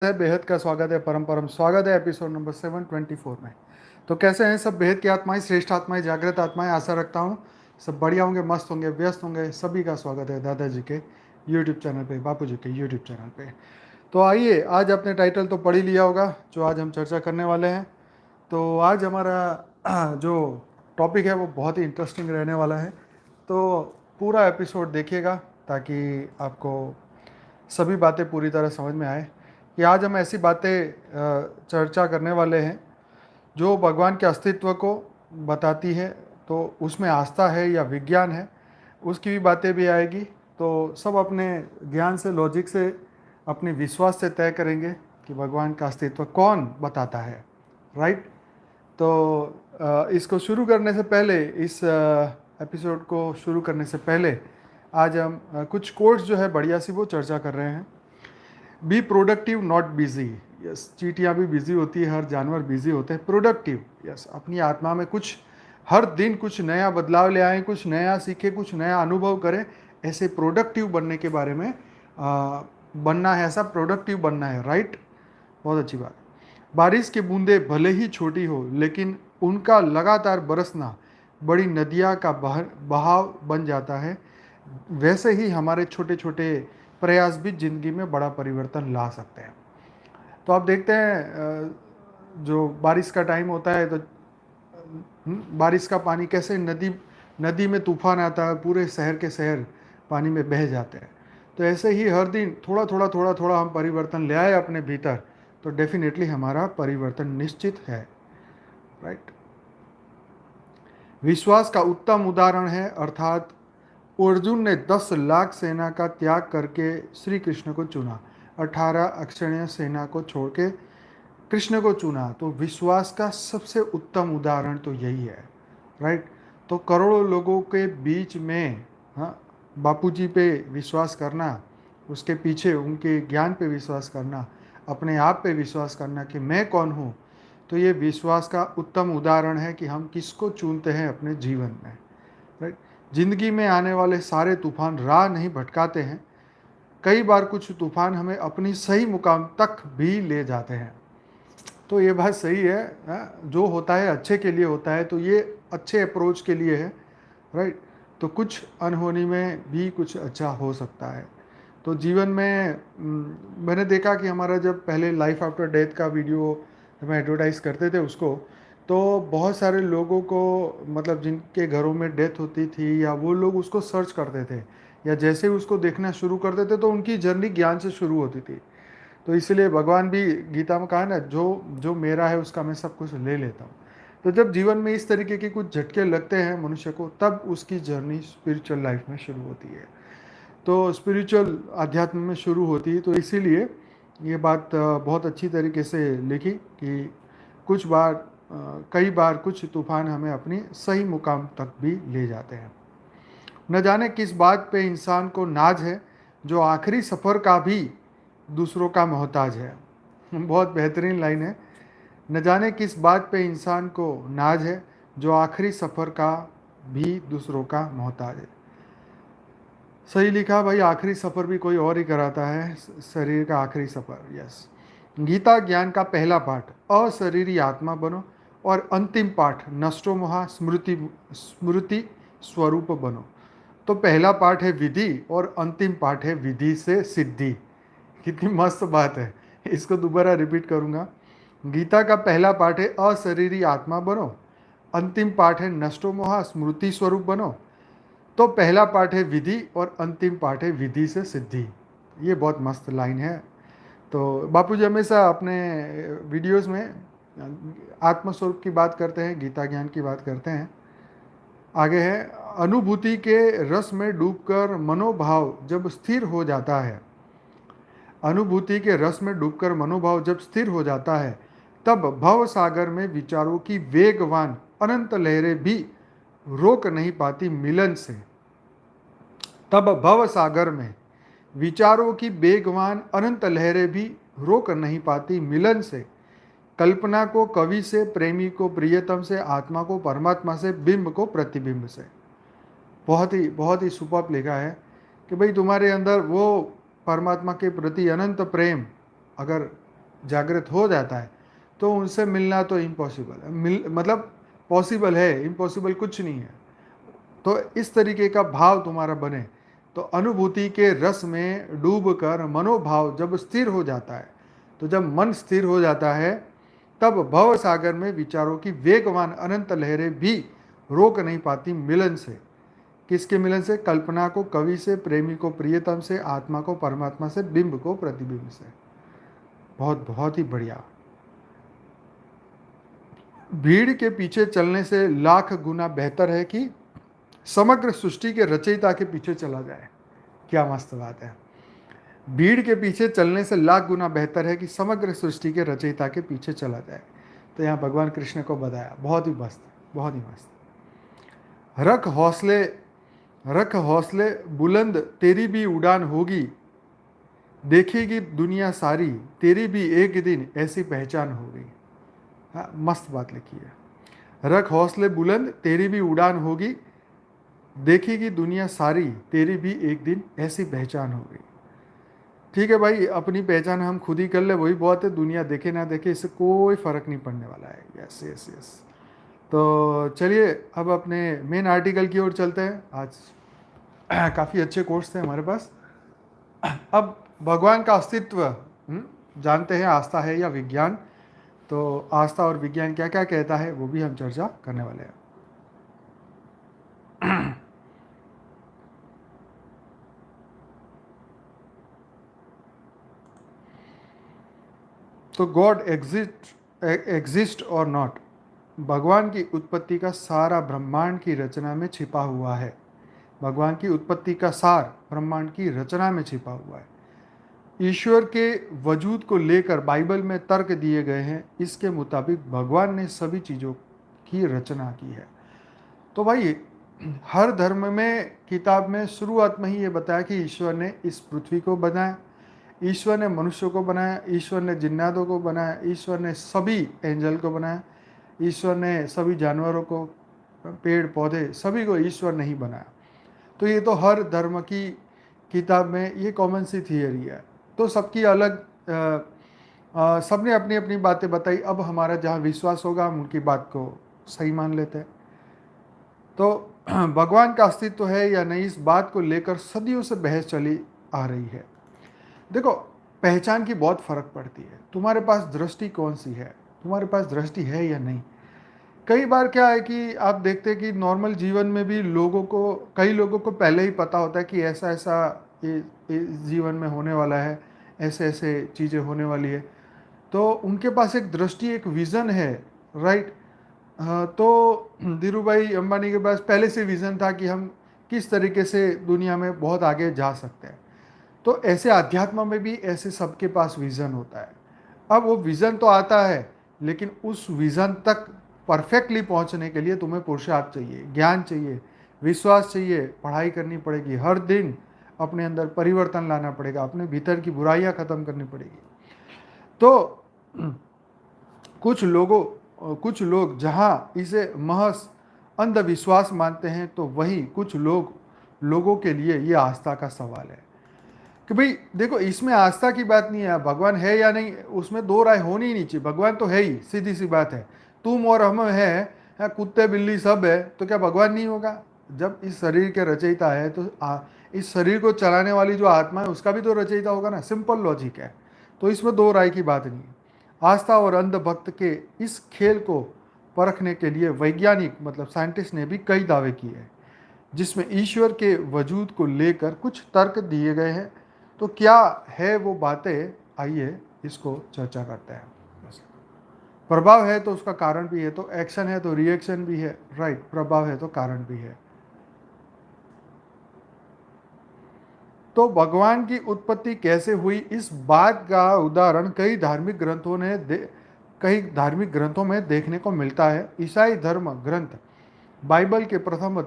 है बेहद का स्वागत है, परम परम स्वागत है एपिसोड नंबर 724 में। तो कैसे हैं सब बेहद की आत्माएं, श्रेष्ठ आत्माएं, जागृत आत्माएं। आशा रखता हूँ सब बढ़िया होंगे, मस्त होंगे, व्यस्त होंगे। सभी का स्वागत है दादाजी के यूट्यूब चैनल पे, बापू जी के यूट्यूब चैनल पे। तो आइए, आज आपने टाइटल तो पढ़ ही लिया होगा जो आज हम चर्चा करने वाले हैं। तो आज हमारा जो टॉपिक है वो बहुत ही इंटरेस्टिंग रहने वाला है। तो पूरा एपिसोड देखिएगा ताकि आपको सभी बातें पूरी तरह समझ में आए कि आज हम ऐसी बातें चर्चा करने वाले हैं जो भगवान के अस्तित्व को बताती है। तो उसमें आस्था है या विज्ञान है, उसकी भी बातें भी आएगी। तो सब अपने ज्ञान से, लॉजिक से, अपने विश्वास से तय करेंगे कि भगवान का अस्तित्व कौन बताता है। राइट। तो इसको शुरू करने से पहले, इस एपिसोड को शुरू करने से पहले आज हम कुछ कोट्स जो है बढ़िया सी वो चर्चा कर रहे हैं। Be productive not busy. Yes, चींटियाँ भी बिजी होती है, हर जानवर बिजी होते हैं। प्रोडक्टिव, यस, अपनी आत्मा में कुछ हर दिन कुछ नया बदलाव ले आएँ, कुछ नया सीखें, कुछ नया अनुभव करें। ऐसे प्रोडक्टिव बनने के बारे में बनना है, ऐसा प्रोडक्टिव बनना है। राइट, बहुत अच्छी बात। बारिश की बूंदें भले ही छोटी हो, लेकिन उनका लगातार बरसना बड़ी नदियाँ का बहाव बन जाता है। वैसे ही हमारे छोटे छोटे प्रयास भी जिंदगी में बड़ा परिवर्तन ला सकते हैं। तो आप देखते हैं जो बारिश का टाइम होता है तो बारिश का पानी कैसे नदी नदी में तूफान आता है, पूरे शहर के शहर पानी में बह जाते हैं। तो ऐसे ही हर दिन थोड़ा थोड़ा थोड़ा थोड़ा हम परिवर्तन ले आए अपने भीतर, तो डेफिनेटली हमारा परिवर्तन निश्चित है। राइट। विश्वास का उत्तम उदाहरण है, अर्थात अर्जुन ने 10 लाख सेना का त्याग करके श्री कृष्ण को चुना, 18 अक्षणीय सेना को छोड़ के कृष्ण को चुना। तो विश्वास का सबसे उत्तम उदाहरण तो यही है। राइट। तो करोड़ों लोगों के बीच में, हाँ, बापूजी पे विश्वास करना, उसके पीछे उनके ज्ञान पे विश्वास करना, अपने आप पे विश्वास करना कि मैं कौन हूँ, तो ये विश्वास का उत्तम उदाहरण है कि हम किसको चुनते हैं अपने जीवन में। राइट। जिंदगी में आने वाले सारे तूफान राह नहीं भटकाते हैं। कई बार कुछ तूफान हमें अपनी सही मुकाम तक भी ले जाते हैं। तो ये बात सही है, जो होता है अच्छे के लिए होता है, तो ये अच्छे अप्रोच के लिए है। राइट। तो कुछ अनहोनी में भी कुछ अच्छा हो सकता है। तो जीवन में मैंने देखा कि हमारा जब पहले लाइफ आफ्टर डेथ का वीडियो हम एडवर्टाइज़ करते थे उसको, तो बहुत सारे लोगों को, मतलब जिनके घरों में डेथ होती थी, या वो लोग उसको सर्च करते थे, या जैसे ही उसको देखना शुरू करते थे तो उनकी जर्नी ज्ञान से शुरू होती थी। तो इसलिए भगवान भी गीता में कहा ना, जो जो मेरा है उसका मैं सब कुछ ले लेता हूँ। तो जब जीवन में इस तरीके के कुछ झटके लगते हैं मनुष्य को, तब उसकी जर्नी स्पिरिचुअल लाइफ में शुरू होती है। तो स्पिरिचुअल अध्यात्म में शुरू होती है। तो इसीलिए ये बात बहुत अच्छी तरीके से लिखी कि कुछ बार कई बार कुछ तूफान हमें अपनी सही मुकाम तक भी ले जाते हैं। न जाने किस बात पे इंसान को नाज है, जो आखिरी सफ़र का भी दूसरों का मोहताज है। बहुत बेहतरीन लाइन है। न जाने किस बात पे इंसान को नाज है, जो आखिरी सफ़र का भी दूसरों का मोहताज है। सही लिखा भाई, आखिरी सफ़र भी कोई और ही कराता है, शरीर का आखिरी सफ़र। यस। गीता ज्ञान का पहला पाठ अशरीरी आत्मा बनो, और अंतिम पाठ नष्टो मोहा स्मृति स्मृति स्वरूप बनो। तो पहला पाठ है विधि और अंतिम पाठ है विधि से सिद्धि। कितनी मस्त बात है। इसको दोबारा रिपीट करूँगा। गीता का पहला पाठ है अशरीरी आत्मा बनो, अंतिम पाठ है नष्टो मोहा स्मृति स्वरूप बनो। तो पहला पाठ है विधि और अंतिम पाठ है विधि से सिद्धि। ये बहुत मस्त लाइन है। तो बापूजी हमेशा अपने वीडियोस में आत्मस्वरूप की बात करते हैं, गीता ज्ञान की बात करते हैं। आगे है, अनुभूति के रस में डूबकर मनोभाव जब स्थिर हो जाता है, अनुभूति के रस में डूबकर मनोभाव जब स्थिर हो जाता है, तब भव सागर में विचारों की वेगवान अनंत लहरें भी रोक नहीं पाती मिलन से। तब भव सागर में विचारों की वेगवान अनंत लहरें भी रोक नहीं पाती मिलन से। कल्पना को कवि से, प्रेमी को प्रियतम से, आत्मा को परमात्मा से, बिंब को प्रतिबिंब से। बहुत ही सुपर्ब लिखा है कि भाई तुम्हारे अंदर वो परमात्मा के प्रति अनंत प्रेम अगर जागृत हो जाता है तो उनसे मिलना तो इम्पॉसिबल है, मतलब पॉसिबल है, इम्पॉसिबल कुछ नहीं है। तो इस तरीके का भाव तुम्हारा बने, तो अनुभूति के रस में डूबकर मनोभाव जब स्थिर हो जाता है, तो जब मन स्थिर हो जाता है तब भव सागर में विचारों की वेगवान अनंत लहरें भी रोक नहीं पाती मिलन से। किसके मिलन से? कल्पना को कवि से, प्रेमी को प्रियतम से, आत्मा को परमात्मा से, बिंब को प्रतिबिंब से। बहुत बहुत ही बढ़िया। भीड़ के पीछे चलने से लाख गुना बेहतर है कि समग्र सृष्टि के रचयिता के पीछे चला जाए। क्या मस्त बात है। भीड़ के पीछे चलने से लाख गुना बेहतर है कि समग्र सृष्टि के रचयिता के पीछे चला जाए। तो यहाँ भगवान कृष्ण को बताया, बहुत ही मस्त, बहुत ही मस्त। रख हौसले बुलंद, तेरी भी उड़ान होगी, देखेगी दुनिया सारी, तेरी भी एक दिन ऐसी पहचान होगी। हाँ, मस्त बात लिखी है। रख हौसले बुलंद, तेरी भी उड़ान होगी, देखेगी दुनिया सारी, तेरी भी एक दिन ऐसी पहचान होगी। ठीक है भाई, अपनी पहचान हम खुद ही कर ले वही बहुत है, दुनिया देखे ना देखे इससे कोई फर्क नहीं पड़ने वाला है। Yes yes yes. तो चलिए अब अपने मेन आर्टिकल की ओर चलते हैं। आज काफ़ी अच्छे कोर्स थे हमारे पास। अब भगवान का अस्तित्व जानते हैं, आस्था है या विज्ञान। तो आस्था और विज्ञान क्या क्या कहता है वो भी हम चर्चा करने वाले हैं। तो गॉड एग्जिस्ट और नॉट, भगवान की उत्पत्ति का सारा ब्रह्मांड की रचना में छिपा हुआ है। भगवान की उत्पत्ति का सार ब्रह्मांड की रचना में छिपा हुआ है। ईश्वर के वजूद को लेकर बाइबल में तर्क दिए गए हैं। इसके मुताबिक भगवान ने सभी चीज़ों की रचना की है। तो भाई हर धर्म में किताब में शुरुआत में ही ये बताया कि ईश्वर ने इस पृथ्वी को बनाया, ईश्वर ने मनुष्य को बनाया, ईश्वर ने जिन्नातों को बनाया, ईश्वर ने सभी एंजल को बनाया, ईश्वर ने सभी जानवरों को, पेड़ पौधे सभी को ईश्वर ने ही बनाया। तो ये तो हर धर्म की किताब में ये कॉमन सी थियरी है। तो सबकी अलग सबने अपनी अपनी बातें बताई। अब हमारा जहाँ विश्वास होगा हम उनकी बात को सही मान लेते हैं। तो भगवान का अस्तित्व है या नहीं, इस बात को लेकर सदियों से बहस चली आ रही है। देखो, पहचान की बहुत फ़र्क पड़ती है। तुम्हारे पास दृष्टि कौन सी है, तुम्हारे पास दृष्टि है या नहीं। कई बार क्या है कि आप देखते हैं कि नॉर्मल जीवन में भी कई लोगों को पहले ही पता होता है कि ऐसा ऐसा ये जीवन में होने वाला है, ऐसे ऐसे चीज़ें होने वाली है। तो उनके पास एक दृष्टि, एक विज़न है, राइट। तो धीरू भाई अंबानी के पास पहले से विज़न था कि हम किस तरीके से दुनिया में बहुत आगे जा सकते हैं। तो ऐसे अध्यात्म में भी ऐसे सबके पास विज़न होता है। अब वो विज़न तो आता है, लेकिन उस विज़न तक परफेक्टली पहुंचने के लिए तुम्हें पुरुषार्थ चाहिए, ज्ञान चाहिए, विश्वास चाहिए, पढ़ाई करनी पड़ेगी, हर दिन अपने अंदर परिवर्तन लाना पड़ेगा, अपने भीतर की बुराइयां ख़त्म करनी पड़ेगी। तो कुछ लोग जहाँ इसे महज अंधविश्वास मानते हैं, तो वहीं कुछ लोगों के लिए ये आस्था का सवाल है कि भाई देखो, इसमें आस्था की बात नहीं है, भगवान है या नहीं उसमें दो राय होनी ही नहीं चाहिए। भगवान तो है ही, सीधी सी बात है। तुम और हम है, कुत्ते बिल्ली सब है, तो क्या भगवान नहीं होगा? जब इस शरीर के रचयिता है तो इस शरीर को चलाने वाली जो आत्मा है उसका भी तो रचयिता होगा ना। सिंपल लॉजिक है। तो इसमें दो राय की बात नहीं है। आस्था और अंधभक्त के इस खेल को परखने के लिए वैज्ञानिक मतलब साइंटिस्ट ने भी कई दावे किए हैं, जिसमें ईश्वर के वजूद को लेकर कुछ तर्क दिए गए हैं। तो क्या है वो बातें, आइए इसको चर्चा करते हैं। प्रभाव है तो उसका कारण भी है, तो एक्शन है तो रिएक्शन भी है, राइट। प्रभाव है तो कारण भी है। तो भगवान की उत्पत्ति कैसे हुई, इस बात का उदाहरण कई धार्मिक ग्रंथों में देखने को मिलता है। ईसाई धर्म ग्रंथ बाइबल के प्रथम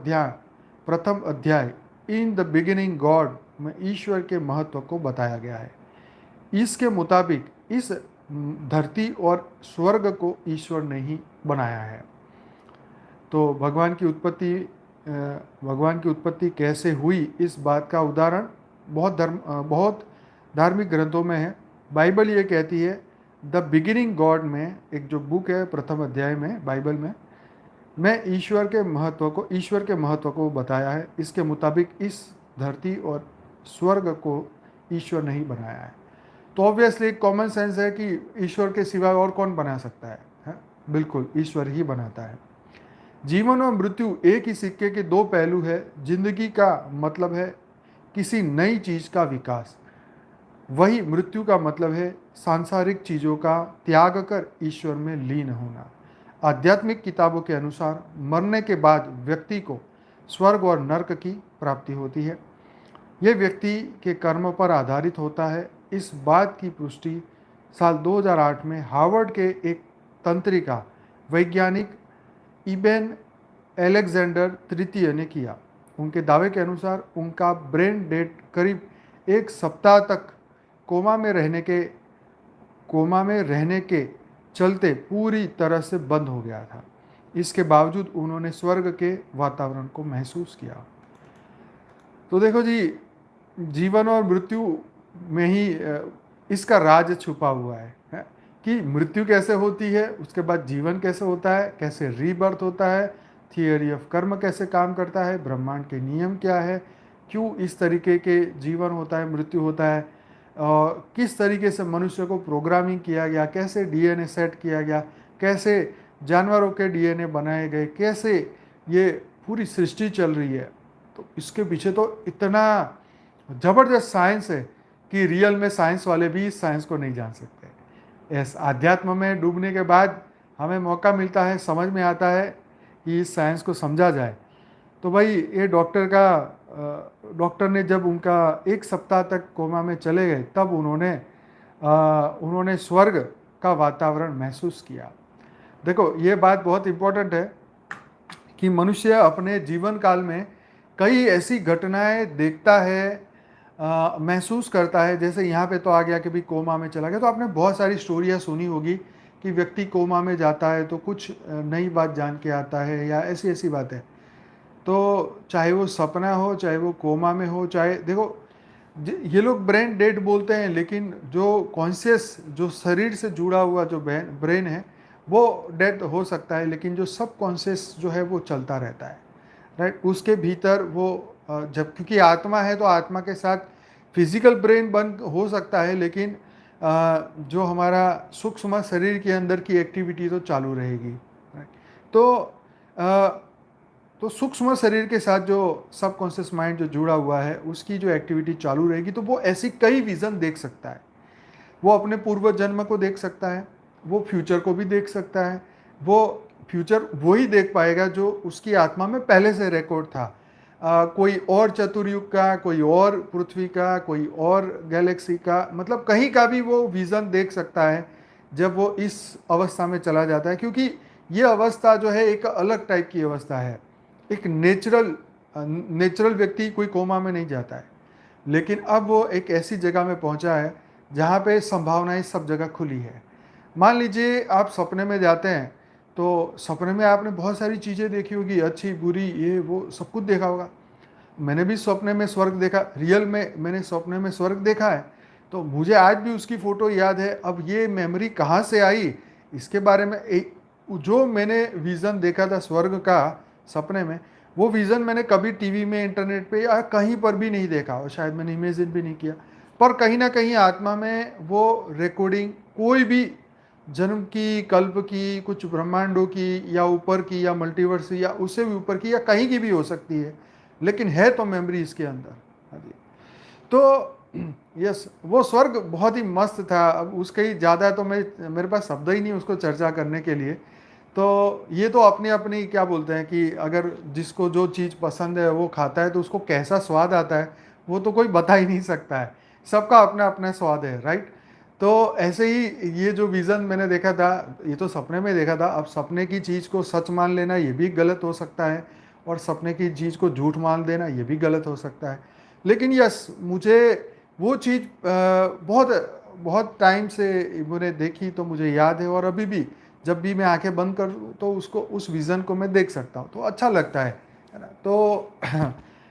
अध्याय इन द बिगिनिंग गॉड में ईश्वर के महत्व को बताया गया है। इसके मुताबिक इस धरती और स्वर्ग को ईश्वर ने ही बनाया है। तो भगवान की उत्पत्ति कैसे हुई, इस बात का उदाहरण बहुत धार्मिक ग्रंथों में है। बाइबल ये कहती है द बिगिनिंग गॉड में एक जो बुक है प्रथम अध्याय में बाइबल में ईश्वर के महत्व को बताया है। इसके मुताबिक इस धरती और स्वर्ग को ईश्वर नहीं बनाया है। तो ऑब्वियसली एक कॉमन सेंस है कि ईश्वर के सिवाय और कौन बना सकता है? बिल्कुल ईश्वर ही बनाता है। जीवन और मृत्यु एक ही सिक्के के दो पहलू है। जिंदगी का मतलब है किसी नई चीज का विकास, वही मृत्यु का मतलब है सांसारिक चीजों का त्याग कर ईश्वर में लीन होना। आध्यात्मिक किताबों के अनुसार मरने के बाद व्यक्ति को स्वर्ग और नर्क की प्राप्ति होती है। यह व्यक्ति के कर्म पर आधारित होता है। इस बात की पुष्टि साल 2008 में हार्वर्ड के एक तंत्रिका वैज्ञानिक इबेन एलेक्जेंडर तृतीय ने किया। उनके दावे के अनुसार उनका ब्रेन डेट करीब एक सप्ताह तक कोमा में रहने के चलते पूरी तरह से बंद हो गया था। इसके बावजूद उन्होंने स्वर्ग के वातावरण को महसूस किया। तो देखो जी, जीवन और मृत्यु में ही इसका राज छुपा हुआ है कि मृत्यु कैसे होती है, उसके बाद जीवन कैसे होता है, कैसे रीबर्थ होता है, थियरी ऑफ कर्म कैसे काम करता है, ब्रह्मांड के नियम क्या है, क्यों इस तरीके के जीवन होता है, मृत्यु होता है, किस तरीके से मनुष्य को प्रोग्रामिंग किया गया, कैसे डीएनए सेट किया गया, कैसे जानवरों के डीएनए बनाए गए, कैसे ये पूरी सृष्टि चल रही है। तो इसके पीछे तो इतना ज़बरदस्त साइंस है कि रियल में साइंस वाले भी इस साइंस को नहीं जान सकते। इस आध्यात्म में डूबने के बाद हमें मौका मिलता है, समझ में आता है कि इस साइंस को समझा जाए। तो भाई ये डॉक्टर ने जब उनका एक सप्ताह तक कोमा में चले गए तब उन्होंने स्वर्ग का वातावरण महसूस किया। देखो ये बात बहुत इम्पोर्टेंट है कि मनुष्य अपने जीवन काल में कई ऐसी घटनाएं देखता है, महसूस करता है। जैसे यहाँ पे तो आ गया कि भाई कोमा में चला गया, तो आपने बहुत सारी स्टोरियाँ सुनी होगी कि व्यक्ति कोमा में जाता है तो कुछ नई बात जान के आता है या ऐसी ऐसी बातें। तो चाहे वो सपना हो, चाहे वो कोमा में हो, चाहे देखो ये लोग ब्रेन डेड बोलते हैं, लेकिन जो कॉन्शियस, जो शरीर से जुड़ा हुआ जो ब्रेन है वो डेड हो सकता है, लेकिन जो सब कॉन्शियस जो है वो चलता रहता है, राइट। उसके भीतर वो जब, क्योंकि आत्मा है तो आत्मा के साथ फिजिकल ब्रेन बंद हो सकता है, लेकिन जो हमारा सूक्ष्म शरीर के अंदर की एक्टिविटी तो चालू रहेगी, राइट। तो सूक्ष्म शरीर के साथ जो सबकॉन्शियस माइंड जो जुड़ा हुआ है उसकी जो एक्टिविटी चालू रहेगी, तो वो ऐसी कई विज़न देख सकता है। वो अपने पूर्व जन्म को देख सकता है, वो फ्यूचर को भी देख सकता है। वो फ्यूचर वही देख पाएगा जो उसकी आत्मा में पहले से रिकॉर्ड था। कोई और चतुर्युग का, कोई और पृथ्वी का, कोई और गैलेक्सी का, मतलब कहीं का भी वो विज़न देख सकता है जब वो इस अवस्था में चला जाता है। क्योंकि ये अवस्था जो है एक अलग टाइप की अवस्था है। एक नेचुरल व्यक्ति कोई कोमा में नहीं जाता है, लेकिन अब वो एक ऐसी जगह में पहुंचा है जहाँ पे संभावनाएं सब जगह खुली है। मान लीजिए आप सपने में जाते हैं, तो सपने में आपने बहुत सारी चीज़ें देखी होगी, अच्छी बुरी, ये वो सब कुछ देखा होगा। मैंने भी सपने में स्वर्ग देखा, रियल में मैंने सपने में स्वर्ग देखा है, तो मुझे आज भी उसकी फ़ोटो याद है। अब ये मेमोरी कहाँ से आई, इसके बारे में जो मैंने विज़न देखा था स्वर्ग का सपने में, वो विज़न मैंने कभी टीवी में, इंटरनेट पे या कहीं पर भी नहीं देखा, और शायद मैंने इमेजिन भी नहीं किया। पर कहीं ना कहीं आत्मा में वो रिकॉर्डिंग कोई भी जन्म की, कल्प की, कुछ ब्रह्मांडों की, या ऊपर की, या मल्टीवर्स की, या उससे भी ऊपर की, या कहीं की भी हो सकती है, लेकिन है तो मेमोरी इसके अंदर। हाँ जी। तो यस, वो स्वर्ग बहुत ही मस्त था। अब उसके ही ज़्यादा तो मेरे पास शब्द ही नहीं उसको चर्चा करने के लिए। तो ये तो अपनी अपनी क्या बोलते हैं कि अगर जिसको जो चीज़ पसंद है वो खाता है तो उसको कैसा स्वाद आता है वो तो कोई बता ही नहीं सकता है। सबका अपना अपना स्वाद है, राइट। तो ऐसे ही ये जो विज़न मैंने देखा था, ये तो सपने में देखा था। अब सपने की चीज़ को सच मान लेना ये भी गलत हो सकता है, और सपने की चीज़ को झूठ मान देना ये भी गलत हो सकता है। लेकिन यस, मुझे वो चीज़ बहुत बहुत टाइम से मैंने देखी, तो मुझे याद है, और अभी भी जब भी मैं आंखें बंद करूँ तो उसको, उस विज़न को मैं देख सकता हूँ, तो अच्छा लगता है ना। तो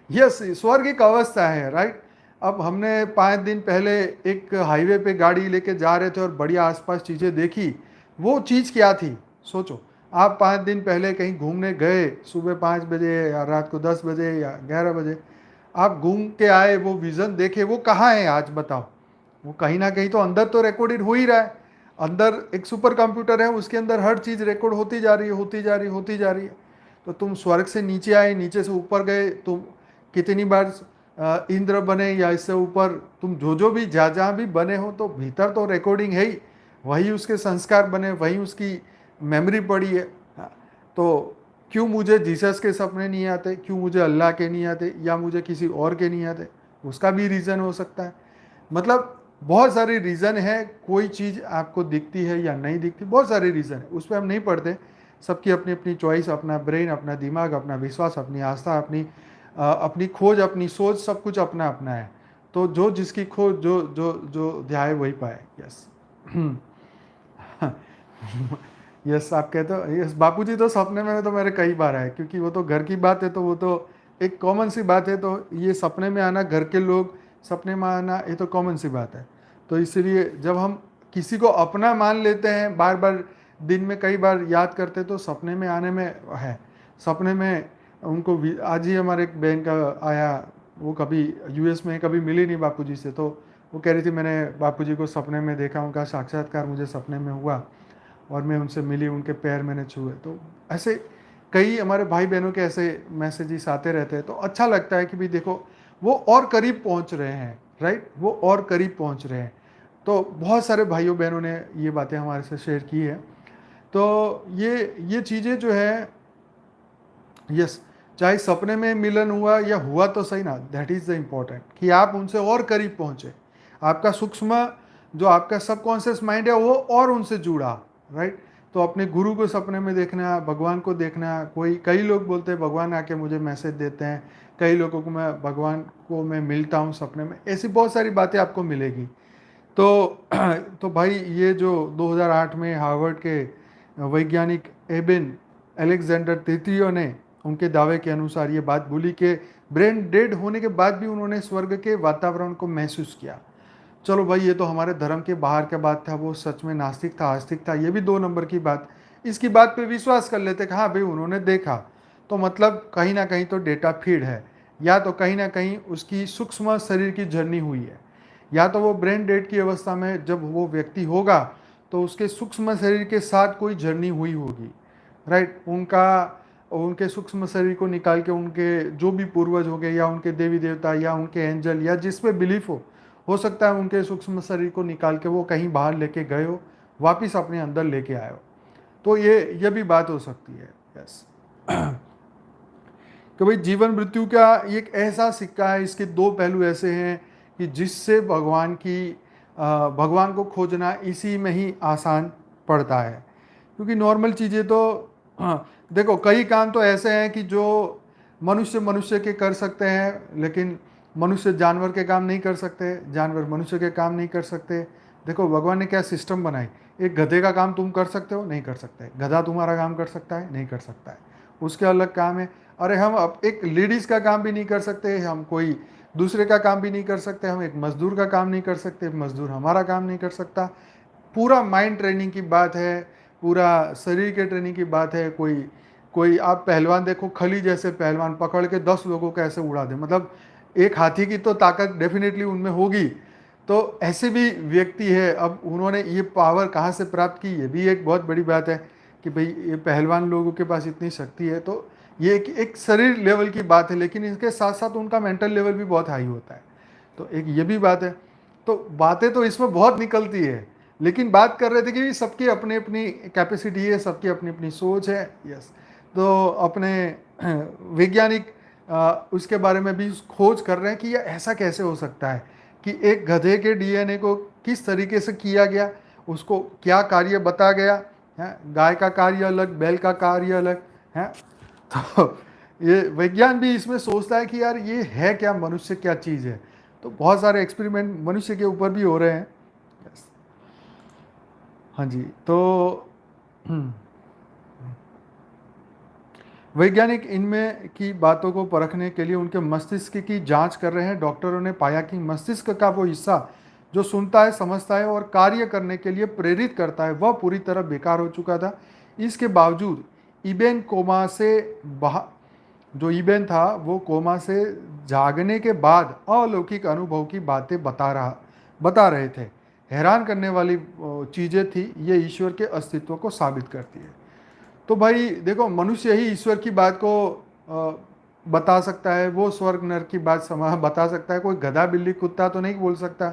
यस, स्वर्ग एक अवस्था है, राइट। अब हमने 5 दिन पहले एक हाईवे पे गाड़ी लेके जा रहे थे और बढ़िया आसपास चीज़ें देखी, वो चीज़ क्या थी? सोचो, आप 5 दिन पहले कहीं घूमने गए, सुबह 5 बजे या रात को 10 बजे या 11 बजे, आप घूम के आए, वो विज़न देखे, वो कहाँ है आज बताओ? वो कहीं ना कहीं तो अंदर तो रिकॉर्डेड हो ही रहा है। अंदर एक सुपर कंप्यूटर है, उसके अंदर हर चीज़ रिकॉर्ड होती जा रही है, होती जा रही है, होती जा रही है। तो तुम स्वर्ग से नीचे आए, नीचे से ऊपर गए, तुम कितनी बार इंद्र बने या इससे ऊपर, तुम जो जो भी जहाँ जहाँ भी बने हो, तो भीतर तो रिकॉर्डिंग है ही, वही उसके संस्कार बने, वही उसकी मेमोरी पड़ी है। हाँ, तो क्यों मुझे जीसस के सपने नहीं आते, क्यों मुझे अल्लाह के नहीं आते, या मुझे किसी और के नहीं आते? उसका भी रीज़न हो सकता है। मतलब बहुत सारे रीज़न है, कोई चीज़ आपको दिखती है या नहीं दिखती, बहुत सारे रीज़न है, उस पर हम नहीं पढ़ते। सबकी अपनी अपनी चॉइस, अपना ब्रेन, अपना दिमाग, अपना विश्वास, अपनी आस्था, अपनी खोज, अपनी सोच, सब कुछ अपना अपना है। तो जो जिसकी खोज जो जो जो ध्याय वही पाए। यस। यस, आप कहते हो यस, बापूजी तो सपने में तो मेरे कई बार आए, क्योंकि वो तो घर की बात है, तो वो तो एक कॉमन सी बात है। तो ये सपने में आना, घर के लोग सपने में आना, ये तो कॉमन सी बात है। तो इसलिए जब हम किसी को अपना मान लेते हैं, बार बार दिन में कई बार याद करते, तो सपने में आने में है। सपने में उनको आज ही हमारे एक बहन का आया, वो कभी यूएस में कभी मिली नहीं बापूजी से, तो वो कह रही थी मैंने बापूजी को सपने में देखा, उनका साक्षात्कार मुझे सपने में हुआ और मैं उनसे मिली, उनके पैर मैंने छुए। तो ऐसे कई हमारे भाई बहनों के ऐसे मैसेजेस आते रहते हैं, तो अच्छा लगता है कि भी देखो वो और करीब पहुंच रहे हैं, राइट, वो और करीब पहुंच रहे हैं। तो बहुत सारे भाइयों बहनों ने ये बातें हमारे से शेयर की है। तो ये चीज़ें जो है, यस, चाहे सपने में मिलन हुआ या हुआ तो सही ना, दैट इज़ द इम्पोर्टेंट कि आप उनसे और करीब पहुंचे। आपका सूक्ष्म, जो आपका सबकॉन्शियस माइंड है, वो और उनसे जुड़ा, राइट। तो अपने गुरु को सपने में देखना, भगवान को देखना, कई लोग बोलते हैं भगवान आके मुझे मैसेज देते हैं, कई लोगों को मैं भगवान को मैं मिलता हूँ सपने में, ऐसी बहुत सारी बातें आपको मिलेगी। तो तो भाई ये जो 2008 में हार्वर्ड के वैज्ञानिक एबिन अलेक्जेंडर तृतीय ने उनके दावे के अनुसार ये बात बोली कि ब्रेन डेड होने के बाद भी उन्होंने स्वर्ग के वातावरण को महसूस किया। चलो भाई, ये तो हमारे धर्म के बाहर का बात था, वो सच में नास्तिक था, आस्तिक था, ये भी 2 नंबर की बात। इसकी बात पे विश्वास कर लेते कि हाँ भाई उन्होंने देखा, तो मतलब कहीं ना कहीं तो डेटा फीड है, या तो कहीं ना कहीं उसकी सूक्ष्म शरीर की जर्नी हुई है, या तो वो ब्रेन डेड की अवस्था में जब वो व्यक्ति होगा तो उसके सूक्ष्म शरीर के साथ कोई जर्नी हुई होगी, राइट। उनके सूक्ष्म शरीर को निकाल के उनके जो भी पूर्वज हो गए, या उनके देवी देवता, या उनके एंजल, या जिस पे बिलीफ हो सकता है उनके सूक्ष्म शरीर को निकाल के वो कहीं बाहर लेके गए हो, वापिस अपने अंदर लेके आए हो। तो ये भी बात हो सकती है। यस। कि भाई जीवन मृत्यु का एक ऐसा सिक्का है, इसके 2 पहलू ऐसे हैं कि जिससे भगवान को खोजना इसी में ही आसान पड़ता है। क्योंकि नॉर्मल चीज़ें तो, हाँ, देखो कई काम तो ऐसे हैं कि जो मनुष्य मनुष्य के कर सकते हैं, लेकिन मनुष्य जानवर के काम नहीं कर सकते, जानवर मनुष्य के काम नहीं कर सकते। देखो भगवान ने क्या सिस्टम बनाई, एक गधे का काम तुम कर सकते हो, नहीं कर सकते, गधा तुम्हारा काम कर सकता है, नहीं कर सकता है, उसके अलग काम है। अरे हम अब एक लेडीज़ का काम भी नहीं कर सकते, हम कोई दूसरे का काम भी नहीं कर सकते, हम एक मजदूर का काम नहीं कर सकते, मजदूर हमारा काम नहीं कर सकता। पूरा माइंड ट्रेनिंग की बात है, पूरा शरीर के ट्रेनिंग की बात है। कोई कोई आप पहलवान देखो, खली जैसे पहलवान पकड़ के 10 लोगों को ऐसे उड़ा दे, मतलब एक हाथी की तो ताकत डेफिनेटली उनमें होगी। तो ऐसे भी व्यक्ति है, अब उन्होंने ये पावर कहाँ से प्राप्त की, ये भी एक बहुत बड़ी बात है कि भाई ये पहलवान लोगों के पास इतनी शक्ति है। तो ये एक शरीर लेवल की बात है, लेकिन इसके साथ साथ उनका मेंटल लेवल भी बहुत हाई होता है। तो एक ये भी बात है। तो बातें तो इसमें बहुत निकलती है, लेकिन बात कर रहे थे कि सबकी अपनी अपनी कैपेसिटी है, सबकी अपनी अपनी सोच है। यस। तो अपने वैज्ञानिक उसके बारे में भी खोज कर रहे हैं कि यह ऐसा कैसे हो सकता है कि एक गधे के डीएनए को किस तरीके से किया गया, उसको क्या कार्य बता गया है, गाय का कार्य अलग, बैल का कार्य अलग है। तो ये विज्ञान भी इसमें सोचता है कि यार ये है क्या, मनुष्य क्या चीज़ है। तो बहुत सारे एक्सपेरिमेंट मनुष्य के ऊपर भी हो रहे हैं। Yes. हाँ जी। तो वैज्ञानिक इनमें की बातों को परखने के लिए उनके मस्तिष्क की जांच कर रहे हैं। डॉक्टरों ने पाया कि मस्तिष्क का वो हिस्सा जो सुनता है, समझता है और कार्य करने के लिए प्रेरित करता है, वह पूरी तरह बेकार हो चुका था। इसके बावजूद इबेन कोमा से बाहर जो इबेन था वो कोमा से जागने के बाद अलौकिक अनुभव की बातें बता रहे थे। हैरान करने वाली चीज़ें थी, ये ईश्वर के अस्तित्व को साबित करती है। तो भाई देखो, मनुष्य ही ईश्वर की बात को बता सकता है, वो स्वर्ग नरक की बात बता सकता है। कोई गधा बिल्ली कुत्ता तो नहीं बोल सकता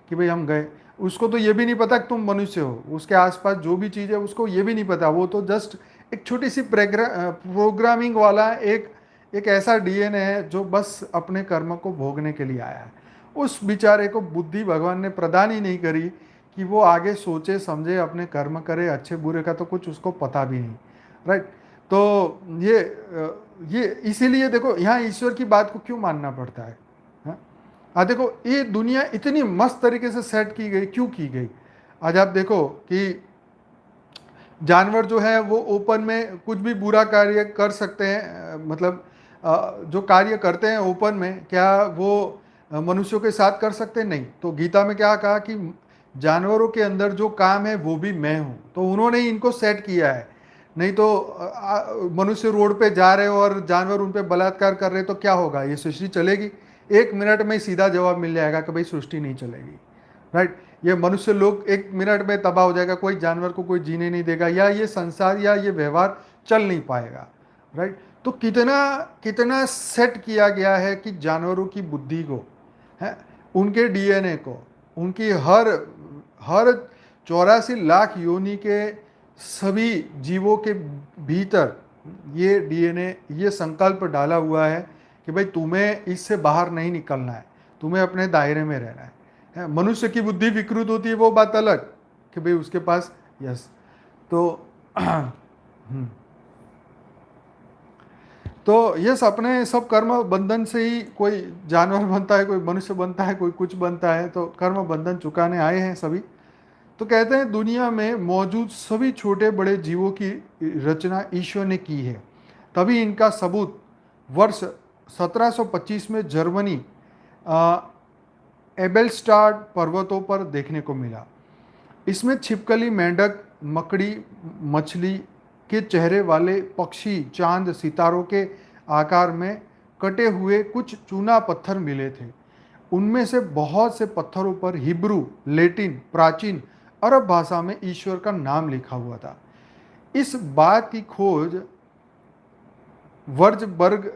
कि भाई हम गए। उसको तो ये भी नहीं पता कि तुम मनुष्य हो, उसके आसपास जो भी चीज़ है उसको ये भी नहीं पता। वो तो जस्ट एक छोटी सी प्रोग्रामिंग वाला एक ऐसा डीएनए है जो बस अपने कर्म को भोगने के लिए आया है। उस बेचारे को बुद्धि भगवान ने प्रदान ही नहीं करी कि वो आगे सोचे समझे अपने कर्म करे। अच्छे बुरे का तो कुछ उसको पता भी नहीं, राइट। तो ये इसीलिए देखो यहाँ ईश्वर की बात को क्यों मानना पड़ता है। हाँ? देखो ये दुनिया इतनी मस्त तरीके से सेट की गई, क्यों की गई। आज आप देखो कि जानवर जो है वो ओपन में कुछ भी बुरा कार्य कर सकते हैं, मतलब जो कार्य करते हैं ओपन में, क्या वो मनुष्यों के साथ कर सकते हैं? नहीं। तो गीता में क्या कहा कि जानवरों के अंदर जो काम है वो भी मैं हूँ, तो उन्होंने ही इनको सेट किया है। नहीं तो मनुष्य रोड पे जा रहे हो और जानवर उन पे बलात्कार कर रहे तो क्या होगा? ये सृष्टि चलेगी? 1 मिनट में सीधा जवाब मिल जाएगा कि भाई सृष्टि नहीं चलेगी, राइट। ये मनुष्य लोग 1 मिनट में तबाह हो जाएगा, कोई जानवर को कोई जीने नहीं देगा, या ये संसार या ये व्यवहार चल नहीं पाएगा, राइट। तो कितना कितना सेट किया गया है कि जानवरों की बुद्धि को है, उनके डीएनए को, उनकी हर हर 84 लाख योनि के सभी जीवों के भीतर ये डीएनए, ये संकल्प डाला हुआ है कि भाई तुम्हें इससे बाहर नहीं निकलना है, तुम्हें अपने दायरे में रहना है। मनुष्य की बुद्धि विकृत होती है, वो बात अलग कि भाई उसके पास यस। तो तो यस, अपने सब कर्म बंधन से ही कोई जानवर बनता है, कोई मनुष्य बनता है, कोई कुछ बनता है। तो कर्म बंधन चुकाने आए हैं सभी। तो कहते हैं दुनिया में मौजूद सभी छोटे बड़े जीवों की रचना ईश्वर ने की है। तभी इनका सबूत वर्ष 1725 में जर्मनी एबेलस्टाड पर्वतों पर देखने को मिला। इसमें छिपकली, मेंढक, मकड़ी, मछली के चेहरे वाले पक्षी, चांद, सितारों के आकार में कटे हुए कुछ चूना पत्थर मिले थे। उनमें से बहुत से पत्थरों पर हिब्रू, लैटिन, प्राचीन अरब भाषा में ईश्वर का नाम लिखा हुआ था। इस बात की खोज वर्जबर्ग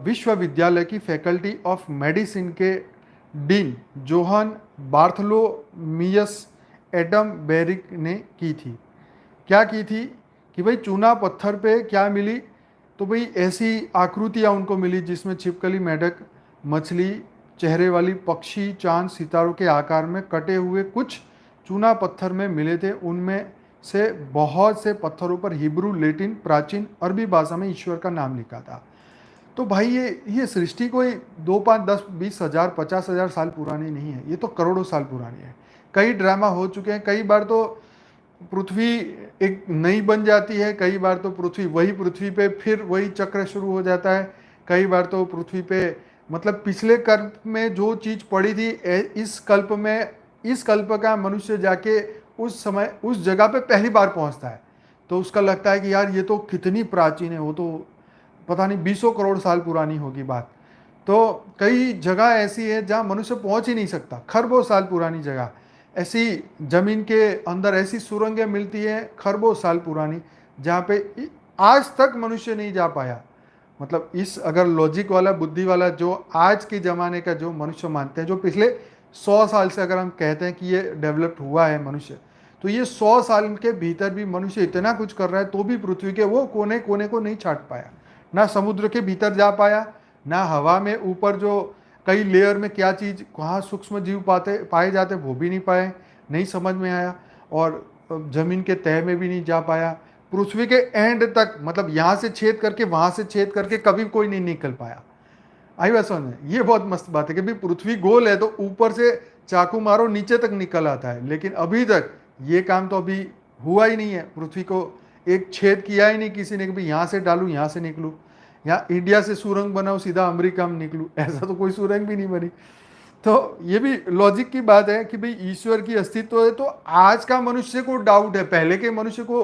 विश्वविद्यालय की फैकल्टी ऑफ मेडिसिन के डीन जोहान बार्थलोमियस एडम बेरिक ने की थी। क्या की थी कि भाई चूना पत्थर पे क्या मिली, तो भाई ऐसी आकृतियाँ उनको मिली जिसमें छिपकली, मेंढक, मछली, चेहरे वाली पक्षी, चांद, सितारों के आकार में कटे हुए कुछ चूना पत्थर में मिले थे। उनमें से बहुत से पत्थरों पर हिब्रू, लैटिन, प्राचीन अरबी भाषा में ईश्वर का नाम लिखा था। तो भाई ये सृष्टि कोई 2, 5, 10, 20 हजार, 50 हजार साल पुरानी नहीं है, ये तो करोड़ों साल पुरानी है। कई ड्रामा हो चुके हैं। कई बार तो पृथ्वी एक नई बन जाती है, कई बार तो पृथ्वी पे फिर वही चक्र शुरू हो जाता है। कई बार तो पृथ्वी पे मतलब पिछले कल्प में जो चीज़ पड़ी थी, इस कल्प का मनुष्य जाके उस समय उस जगह पे पहली बार पहुंचता है, तो उसका लगता है कि यार ये तो कितनी प्राचीन है, वो तो पता नहीं 20 करोड़ साल पुरानी होगी बात। तो कई जगह ऐसी है जहाँ मनुष्य पहुंच ही नहीं सकता, खरबों साल पुरानी जगह। ऐसी जमीन के अंदर ऐसी सुरंगें मिलती हैं खरबों साल पुरानी, जहाँ पे आज तक मनुष्य नहीं जा पाया। मतलब इस अगर लॉजिक वाला, बुद्धि वाला, जो आज के ज़माने का जो मनुष्य मानते हैं, जो पिछले 100 साल से अगर हम कहते हैं कि ये डेवलप्ड हुआ है मनुष्य, तो ये 100 साल के भीतर भी मनुष्य इतना कुछ कर रहा है, तो भी पृथ्वी के वो कोने कोने को नहीं छाट पाया। ना समुद्र के भीतर जा पाया, ना हवा में ऊपर जो कई लेयर में क्या चीज़ कहाँ सूक्ष्म जीव पाए जाते वो भी नहीं पाए, नहीं समझ में आया। और जमीन के तह में भी नहीं जा पाया। पृथ्वी के एंड तक, मतलब यहाँ से छेद करके वहाँ से छेद करके कभी कोई नहीं निकल पाया। आई बात समझ में? ये बहुत मस्त बात है कि भाई पृथ्वी गोल है तो ऊपर से चाकू मारो नीचे तक निकल आता है, लेकिन अभी तक ये काम तो अभी हुआ ही नहीं है। पृथ्वी को एक छेद किया ही नहीं किसी ने कि भाई यहाँ से डालूं यहाँ से निकलूं, या इंडिया से सुरंग बनाऊं सीधा अमेरिका में निकलूं, ऐसा तो कोई सुरंग भी नहीं बनी। तो ये भी लॉजिक की बात है कि भाई ईश्वर की अस्तित्व है। तो आज का मनुष्य को डाउट है, पहले के मनुष्य को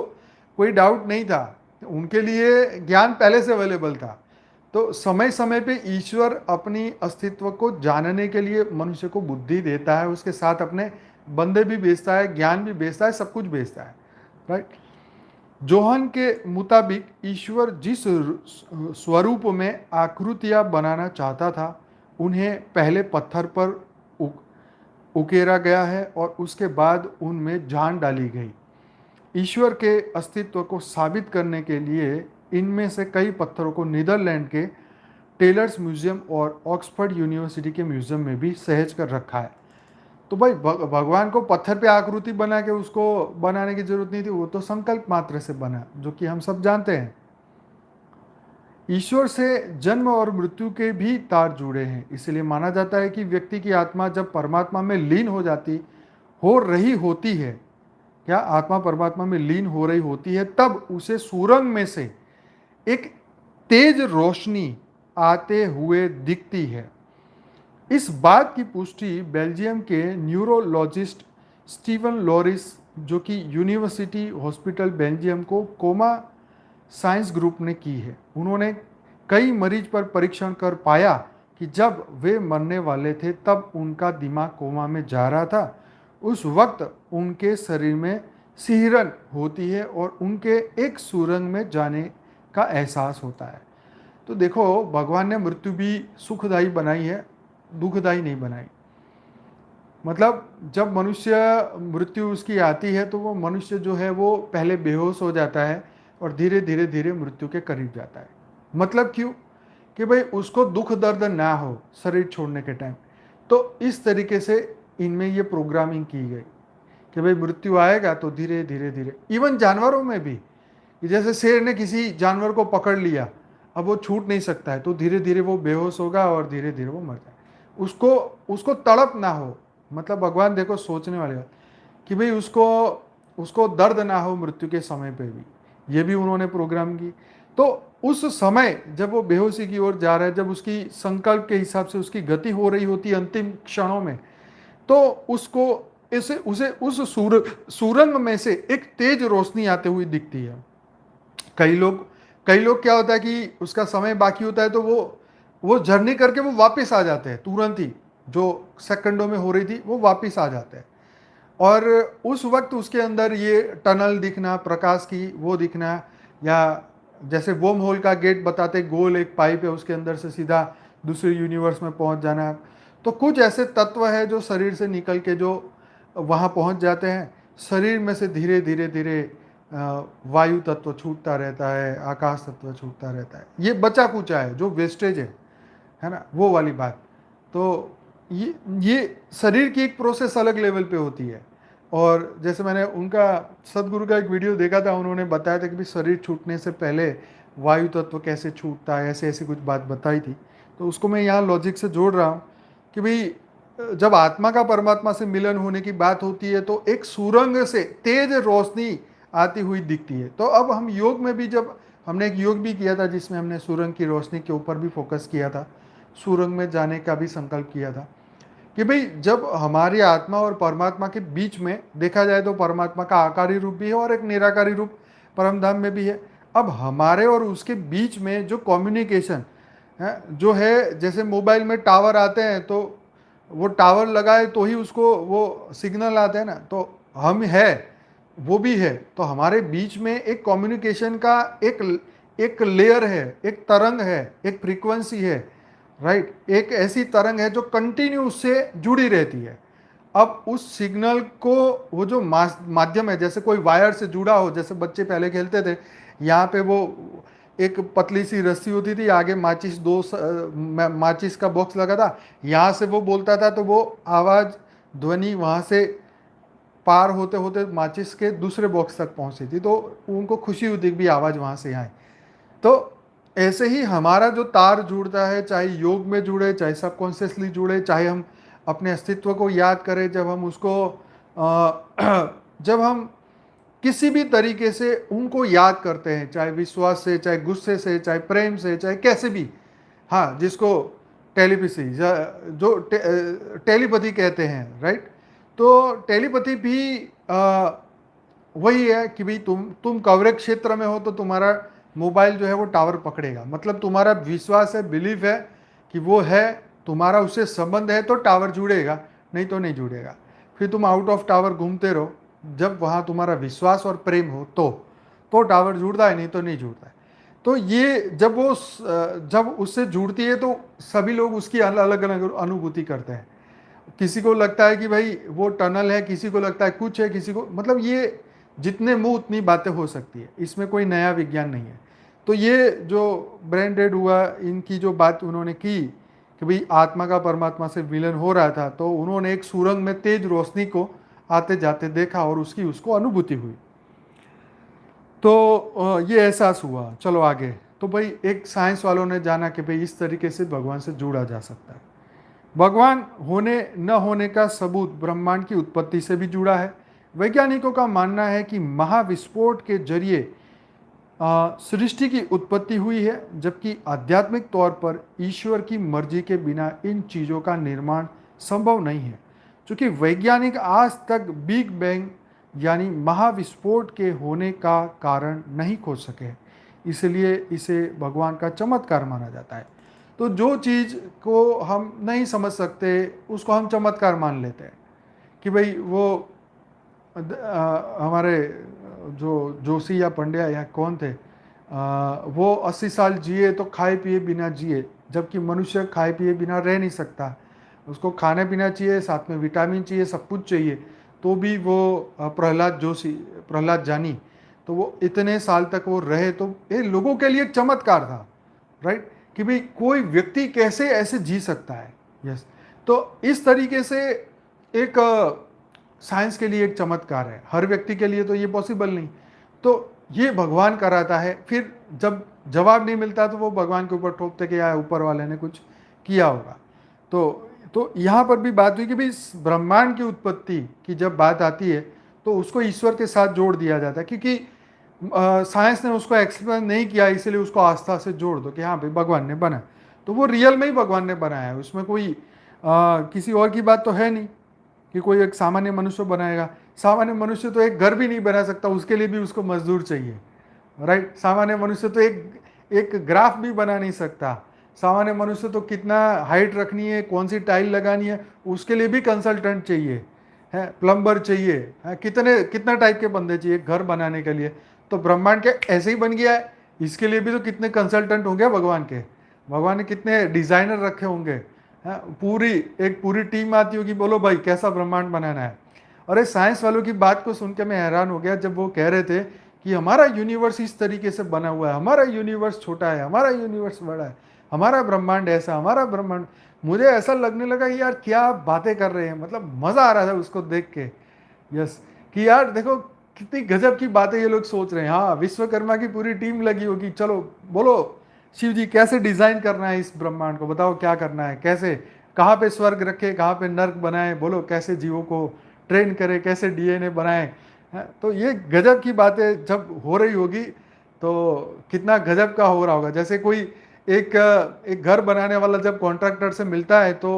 कोई डाउट नहीं था, उनके लिए ज्ञान पहले से अवेलेबल था। तो समय समय पे ईश्वर अपनी अस्तित्व को जानने के लिए मनुष्य को बुद्धि देता है, उसके साथ अपने बंदे भी भेजता है, ज्ञान भी भेजता है, सब कुछ भेजता है, राइट। जोहन के मुताबिक ईश्वर जिस स्वरूप में आकृतियां बनाना चाहता था उन्हें पहले पत्थर पर उकेरा गया है और उसके बाद उनमें जान डाली गई। ईश्वर के अस्तित्व को साबित करने के लिए इनमें से कई पत्थरों को नीदरलैंड के टेलर्स म्यूजियम और ऑक्सफोर्ड यूनिवर्सिटी के म्यूजियम में भी सहेज कर रखा है। तो भाई भगवान को पत्थर पे आकृति बना के उसको बनाने की जरूरत नहीं थी, वो तो संकल्प मात्र से बना, जो कि हम सब जानते हैं। ईश्वर से जन्म और मृत्यु के भी तार जुड़े हैं, इसलिए माना जाता है कि व्यक्ति की आत्मा जब परमात्मा में लीन हो रही होती है, क्या आत्मा परमात्मा में लीन हो रही होती है, तब उसे सुरंग में से एक तेज रोशनी आते हुए दिखती है। इस बात की पुष्टि बेल्जियम के न्यूरोलॉजिस्ट स्टीवन लॉरिस, जो कि यूनिवर्सिटी हॉस्पिटल बेल्जियम को कोमा साइंस ग्रुप ने की है। उन्होंने कई मरीज पर परीक्षण कर पाया कि जब वे मरने वाले थे तब उनका दिमाग कोमा में जा रहा था। उस वक्त उनके शरीर में सिहरन होती है और उनके एक सुरंग में जाने का एहसास होता है। तो देखो, भगवान ने मृत्यु भी सुखदायी बनाई है, दुखदायी नहीं बनाई। मतलब जब मनुष्य मृत्यु उसकी आती है तो वो मनुष्य जो है वो पहले बेहोश हो जाता है और धीरे धीरे धीरे मृत्यु के करीब जाता है। मतलब क्यों? कि भाई उसको दुख दर्द ना हो शरीर छोड़ने के टाइम। तो इस तरीके से इनमें ये प्रोग्रामिंग की गई कि भाई मृत्यु आएगा तो धीरे धीरे धीरे। इवन जानवरों में भी, जैसे शेर ने किसी जानवर को पकड़ लिया, अब वो छूट नहीं सकता है, तो धीरे धीरे वो बेहोश होगा और धीरे धीरे वो मर जाए। उसको तड़प ना हो, मतलब भगवान देखो सोचने वाली बात कि भाई उसको दर्द ना हो मृत्यु के समय पे भी, ये भी उन्होंने प्रोग्राम की। तो उस समय जब वो बेहोशी की ओर जा रहा है, जब उसकी संकल्प के हिसाब से उसकी गति हो रही होती है अंतिम क्षणों में, तो उसे उस सुरंग में से एक तेज रोशनी आते हुई दिखती है। कई लोग क्या होता है कि उसका समय बाकी होता है तो वो जर्नी करके वो वापस आ जाते हैं तुरंत ही, जो सेकंडों में हो रही थी वो वापस आ जाते हैं। और उस वक्त उसके अंदर ये टनल दिखना, प्रकाश की वो दिखना, या जैसे वोम होल का गेट बताते, गोल एक पाइप है उसके अंदर से सीधा दूसरे यूनिवर्स में पहुंच जाना। तो कुछ ऐसे तत्व है जो शरीर से निकल के जो वहाँ पहुंच जाते हैं। शरीर में से धीरे धीरे धीरे वायु तत्व छूटता रहता है, आकाश तत्व छूटता रहता है। ये बचा कुचा है जो वेस्टेज है ना, वो वाली बात। तो ये शरीर की एक प्रोसेस अलग लेवल पे होती है। और जैसे मैंने उनका सदगुरु का एक वीडियो देखा था, उन्होंने बताया था कि भाई शरीर छूटने से पहले वायु तत्व कैसे छूटता है, ऐसे ऐसी कुछ बात बताई थी। तो उसको मैं यहाँ लॉजिक से जोड़ रहा हूँ कि भाई जब आत्मा का परमात्मा से मिलन होने की बात होती है तो एक सुरंग से तेज रोशनी आती हुई दिखती है। तो अब हम योग में भी, जब हमने एक योग भी किया था जिसमें हमने सुरंग की रोशनी के ऊपर भी फोकस किया था, सुरंग में जाने का भी संकल्प किया था कि भाई जब हमारी आत्मा और परमात्मा के बीच में देखा जाए तो परमात्मा का आकारी रूप भी है और एक निराकारी रूप परमधाम में भी है। अब हमारे और उसके बीच में जो कम्युनिकेशन है जो है, जैसे मोबाइल में टावर आते हैं तो वो टावर लगाए तो ही उसको वो सिग्नल आते हैं ना, तो हम है वो भी है। तो हमारे बीच में एक कम्युनिकेशन का एक लेयर है, एक तरंग है, एक फ्रीक्वेंसी है, राइट। एक ऐसी तरंग है जो कंटिन्यू उससे जुड़ी रहती है। अब उस सिग्नल को वो जो माध्यम है, जैसे कोई वायर से जुड़ा हो, जैसे बच्चे पहले खेलते थे, यहाँ पे वो एक पतली सी रस्सी होती थी, आगे माचिस का बॉक्स लगा था, यहाँ से वो बोलता था तो वो आवाज़ ध्वनि वहाँ से पार होते होते माचिस के दूसरे बॉक्स तक पहुँची थी, तो उनको खुशी होती कि भी आवाज़ वहाँ से आए। तो ऐसे ही हमारा जो तार जुड़ता है, चाहे योग में जुड़े, चाहे सबकॉन्शियसली जुड़े, चाहे हम अपने अस्तित्व को याद करें, जब हम उसको जब हम किसी भी तरीके से उनको याद करते हैं, चाहे विश्वास से, चाहे गुस्से से, चाहे प्रेम से, चाहे कैसे भी। हाँ, जिसको टेलीपैथी टेलीपैथी कहते हैं, राइट। तो टेलीपैथी भी वही है कि भाई तुम कवरेज क्षेत्र में हो तो तुम्हारा मोबाइल जो है वो टावर पकड़ेगा, मतलब तुम्हारा विश्वास है, बिलीफ है कि वो है, तुम्हारा उससे संबंध है तो टावर जुड़ेगा, नहीं तो नहीं जुड़ेगा। फिर तुम आउट ऑफ टावर घूमते रहो, जब वहाँ तुम्हारा विश्वास और प्रेम हो तो टावर जुड़ता है, नहीं तो नहीं जुड़ता है। तो ये जब उससे जुड़ती है तो सभी लोग उसकी अलग अलग अनुभूति करते हैं। किसी को लगता है कि भाई वो टनल है, किसी को लगता है कुछ है, किसी को, मतलब ये जितने मुंह उतनी बातें हो सकती है, इसमें कोई नया विज्ञान नहीं है। तो ये जो ब्रेन डेड हुआ, इनकी जो बात उन्होंने की कि भाई आत्मा का परमात्मा से विलन हो रहा था, तो उन्होंने एक सुरंग में तेज रोशनी को आते जाते देखा और उसको अनुभूति हुई। तो ये एहसास हुआ। चलो आगे। तो भाई एक साइंस वालों ने जाना कि भाई इस तरीके से भगवान से जुड़ा जा सकता है। भगवान होने न होने का सबूत ब्रह्मांड की उत्पत्ति से भी जुड़ा है। वैज्ञानिकों का मानना है कि महाविस्फोट के जरिए सृष्टि की उत्पत्ति हुई है, जबकि आध्यात्मिक तौर पर ईश्वर की मर्जी के बिना इन चीज़ों का निर्माण संभव नहीं है। क्योंकि वैज्ञानिक आज तक बिग बैंग यानी महाविस्फोट के होने का कारण नहीं खोज सके, इसलिए इसे भगवान का चमत्कार माना जाता है। तो जो चीज़ को हम नहीं समझ सकते उसको हम चमत्कार मान लेते हैं कि भाई वो हमारे जो जोशी या पंड्या या कौन थे, वो 80 साल जिए तो खाए पिए बिना जिए, जबकि मनुष्य खाए पिए बिना रह नहीं सकता। उसको खाने पीना चाहिए, साथ में विटामिन चाहिए, सब कुछ चाहिए, तो भी वो प्रहलाद जानी, तो वो इतने साल तक वो रहे। तो ये लोगों के लिए एक चमत्कार था, राइट, कि भाई कोई व्यक्ति कैसे ऐसे जी सकता है। यस। तो इस तरीके से एक साइंस के लिए एक चमत्कार है, हर व्यक्ति के लिए तो ये पॉसिबल नहीं। तो ये भगवान कराता है, फिर जब जवाब नहीं मिलता तो वो भगवान के ऊपर ठोकते कि यार ऊपर वाले ने कुछ किया होगा। तो यहाँ पर भी बात हुई कि भाई ब्रह्मांड की उत्पत्ति की जब बात आती है तो उसको ईश्वर के साथ जोड़ दिया जाता है, क्योंकि साइंस ने उसको एक्सप्लेन नहीं किया, इसलिए उसको आस्था से जोड़ दो कि हाँ भाई भगवान ने बना, तो वो रियल में ही भगवान ने बनाया है, उसमें कोई किसी और की बात तो है नहीं कि कोई एक सामान्य मनुष्य बनाएगा। सामान्य मनुष्य तो एक घर भी नहीं बना सकता, उसके लिए भी उसको मजदूर चाहिए, राइट। सामान्य मनुष्य तो एक ग्राफ भी बना नहीं सकता। सामान्य मनुष्य तो कितना हाइट रखनी है, कौन सी टाइल लगानी है, उसके लिए भी कंसल्टेंट चाहिए, है प्लम्बर चाहिए, है कितना टाइप के बंदे चाहिए घर बनाने के लिए। तो ब्रह्मांड के ऐसे ही बन गया है, इसके लिए भी तो कितने कंसल्टेंट होंगे भगवान के, भगवान ने कितने डिजाइनर रखे होंगे, पूरी टीम आती होगी, बोलो भाई कैसा ब्रह्मांड बनाना है। और इस साइंस वालों की बात को सुन के मैं हैरान हो गया जब वो कह रहे थे कि हमारा यूनिवर्स इस तरीके से बना हुआ है, हमारा यूनिवर्स छोटा है, हमारा यूनिवर्स बड़ा है, हमारा ब्रह्मांड ऐसा, हमारा ब्रह्मांड। मुझे ऐसा लगने लगा कि यार क्या बातें कर रहे हैं, मतलब मज़ा आ रहा था उसको देख के। यस, कि यार देखो कितनी गजब की बातें ये लोग सोच रहे हैं। हाँ, विश्वकर्मा की पूरी टीम लगी होगी, चलो बोलो शिव जी कैसे डिज़ाइन करना है इस ब्रह्मांड को, बताओ क्या करना है, कैसे कहाँ पे स्वर्ग रखे, कहाँ पे नर्क बनाए, बोलो कैसे जीवों को ट्रेन करे, कैसे डीएनए बनाए। तो ये गजब की बातें जब हो रही होगी तो कितना गजब का हो रहा होगा। जैसे कोई एक घर बनाने वाला जब कॉन्ट्रैक्टर से मिलता है तो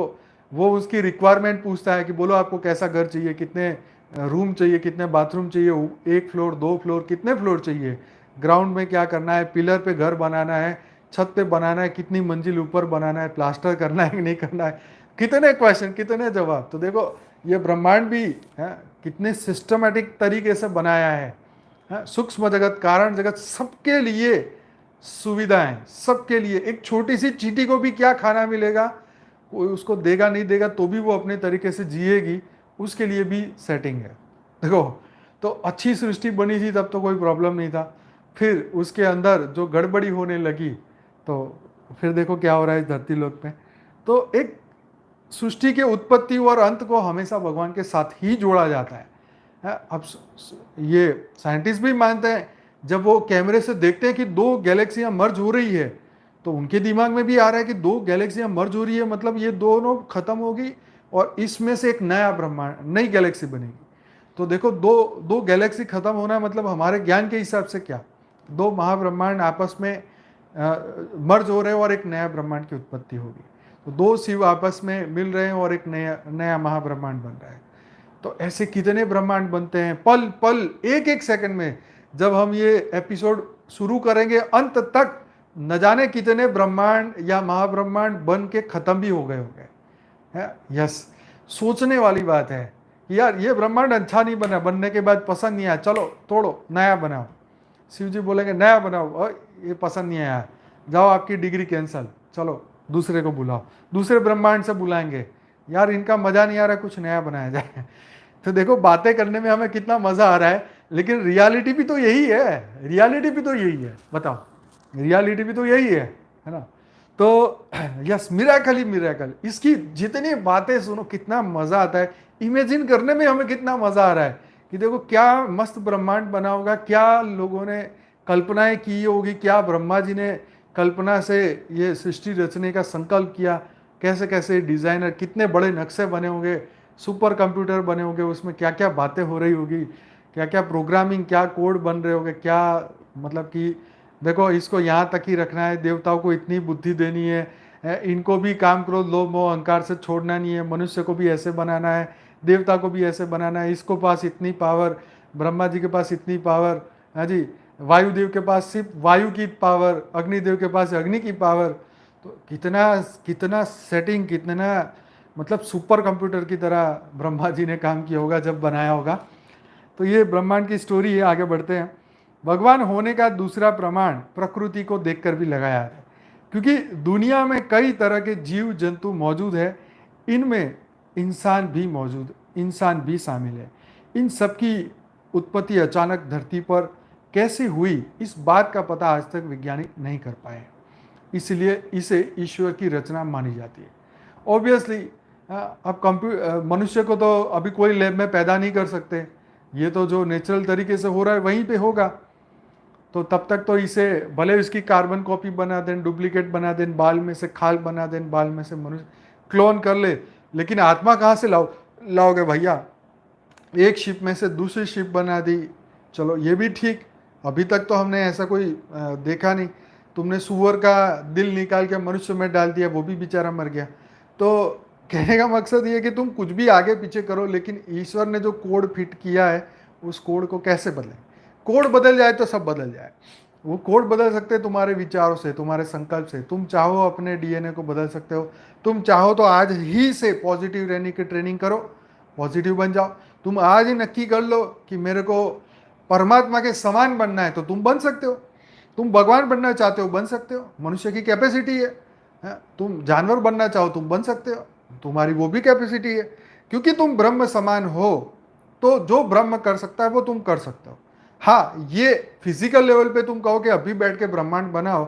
वो उसकी रिक्वायरमेंट पूछता है कि बोलो आपको कैसा घर चाहिए, कितने रूम चाहिए, कितने बाथरूम चाहिए, 1 फ्लोर 2 फ्लोर कितने फ्लोर चाहिए, ग्राउंड में क्या करना है, पिलर पे घर बनाना है, छत पे बनाना है, कितनी मंजिल ऊपर बनाना है, प्लास्टर करना है कि नहीं करना है, कितने क्वेश्चन कितने जवाब। तो देखो ये ब्रह्मांड भी है कितने सिस्टमेटिक तरीके से बनाया है, सूक्ष्म जगत कारण जगत सबके लिए सुविधाएं, सबके लिए। एक छोटी सी चींटी को भी क्या खाना मिलेगा, कोई उसको देगा नहीं देगा तो भी वो अपने तरीके से जिएगी, उसके लिए भी सेटिंग है। देखो तो अच्छी सृष्टि बनी थी तब तो कोई प्रॉब्लम नहीं था, फिर उसके अंदर जो गड़बड़ी होने लगी तो फिर देखो क्या हो रहा है इस धरती लोक में। तो एक सृष्टि के उत्पत्ति और अंत को हमेशा भगवान के साथ ही जोड़ा जाता है। अब ये साइंटिस्ट भी मानते हैं, जब वो कैमरे से देखते हैं कि 2 गैलेक्सियां मर्ज हो रही है तो उनके दिमाग में भी आ रहा है कि 2 गैलेक्सियां मर्ज हो रही है, मतलब ये दोनों खत्म होगी और इसमें से एक नया ब्रह्मांड, नई गैलेक्सी बनेगी। तो देखो, दो दो गैलेक्सी खत्म होना मतलब हमारे ज्ञान के हिसाब से क्या, दो महाब्रह्मांड आपस में मर्ज हो रहे हैं और एक नया ब्रह्मांड की उत्पत्ति होगी। तो दो शिव आपस में मिल रहे हैं और एक नया नया महाब्रह्मांड बन रहा है। तो ऐसे कितने ब्रह्मांड बनते हैं पल पल, एक एक सेकंड में। जब हम ये एपिसोड शुरू करेंगे, अंत तक न जाने कितने ब्रह्मांड या महाब्रह्मांड बन के खत्म भी हो गए होंगे। यस, सोचने वाली बात है कि यार ये ब्रह्मांड अच्छा नहीं बना, बनने के बाद पसंद नहीं आया, चलो तोड़ो नया बनाओ। शिव जी बोलेंगे नया बनाओ, और ये पसंद नहीं आया, जाओ आपकी डिग्री कैंसल, चलो दूसरे को बुलाओ। दूसरे ब्रह्मांड से बुलाएंगे, यार इनका मजा नहीं आ रहा, कुछ नया बनाया जाए। तो देखो, बातें करने में हमें कितना मजा आ रहा है, लेकिन रियलिटी भी तो यही है, रियलिटी भी तो यही है, बताओ, रियलिटी भी तो यही है ना। तो यस, मिरेकल ही मिरेकल। इसकी जितनी बातें सुनो कितना मजा आता है, इमेजिन करने में हमें कितना मजा आ रहा है कि देखो क्या मस्त ब्रह्मांड बना होगा, क्या लोगों ने कल्पनाएं की होगी, क्या ब्रह्मा जी ने कल्पना से ये सृष्टि रचने का संकल्प किया, कैसे कैसे डिजाइनर, कितने बड़े नक्शे बने होंगे, सुपर कंप्यूटर बने होंगे, उसमें क्या क्या बातें हो रही होगी, क्या क्या प्रोग्रामिंग, क्या कोड बन रहे होंगे, क्या मतलब कि देखो इसको यहाँ तक ही रखना है, देवताओं को इतनी बुद्धि देनी है, इनको भी काम क्रोध लोभ मोह अहंकार से छोड़ना नहीं है, मनुष्य को भी ऐसे बनाना है, देवता को भी ऐसे बनाना है, इसको पास इतनी पावर, ब्रह्मा जी के पास इतनी पावर, हाँ जी, वायुदेव के पास सिर्फ वायु की पावर, अग्निदेव के पास अग्नि की पावर। तो कितना कितना सेटिंग, कितना मतलब सुपर कंप्यूटर की तरह ब्रह्मा जी ने काम किया होगा जब बनाया होगा। तो ये ब्रह्मांड की स्टोरी है, आगे बढ़ते हैं। भगवान होने का दूसरा प्रमाण प्रकृति को देखकर भी लगाया है, क्योंकि दुनिया में कई तरह के जीव जंतु मौजूद है, इनमें इंसान भी मौजूद, इंसान भी शामिल है। इन सबकी उत्पत्ति अचानक धरती पर कैसे हुई, इस बात का पता आज तक वैज्ञानिक नहीं कर पाए, इसलिए इसे ईश्वर की रचना मानी जाती है। ऑब्वियसली अब मनुष्य को तो अभी कोई लैब में पैदा नहीं कर सकते, ये तो जो नेचुरल तरीके से हो रहा है वहीं पे होगा। तो तब तक तो इसे भले इसकी कार्बन कॉपी बना दें, डुप्लीकेट बना दें, बाल में से खाल बना दें, बाल में से मनुष्य क्लोन कर ले, लेकिन आत्मा कहाँ से लाओगे भैया? एक शिप में से दूसरी शिप बना दी, चलो ये भी ठीक, अभी तक तो हमने ऐसा कोई देखा नहीं। तुमने सुअर का दिल निकाल के मनुष्य में डाल दिया, वो भी बेचारा मर गया। तो कहने का मकसद ये है कि तुम कुछ भी आगे पीछे करो, लेकिन ईश्वर ने जो कोड फिट किया है उस कोड को कैसे बदलें? कोड बदल जाए तो सब बदल जाए। वो कोड बदल सकते हैं तुम्हारे विचारों से, तुम्हारे संकल्प से। तुम चाहो अपने डीएनए को बदल सकते हो, तुम चाहो तो आज ही से पॉजिटिव रहने की ट्रेनिंग करो, पॉजिटिव बन जाओ। तुम आज ही नक्की कर लो कि मेरे को परमात्मा के समान बनना है, तो तुम बन सकते हो। तुम भगवान बनना चाहते हो, बन सकते हो, मनुष्य की कैपेसिटी है। तुम जानवर बनना चाहो तुम बन सकते हो, तुम्हारी वो भी कैपेसिटी है, क्योंकि तुम ब्रह्म समान हो। तो जो ब्रह्म कर सकता है वो तुम कर सकते हो। हाँ, ये फिजिकल लेवल पे तुम कहो कि अभी बैठ के ब्रह्मांड बनाओ,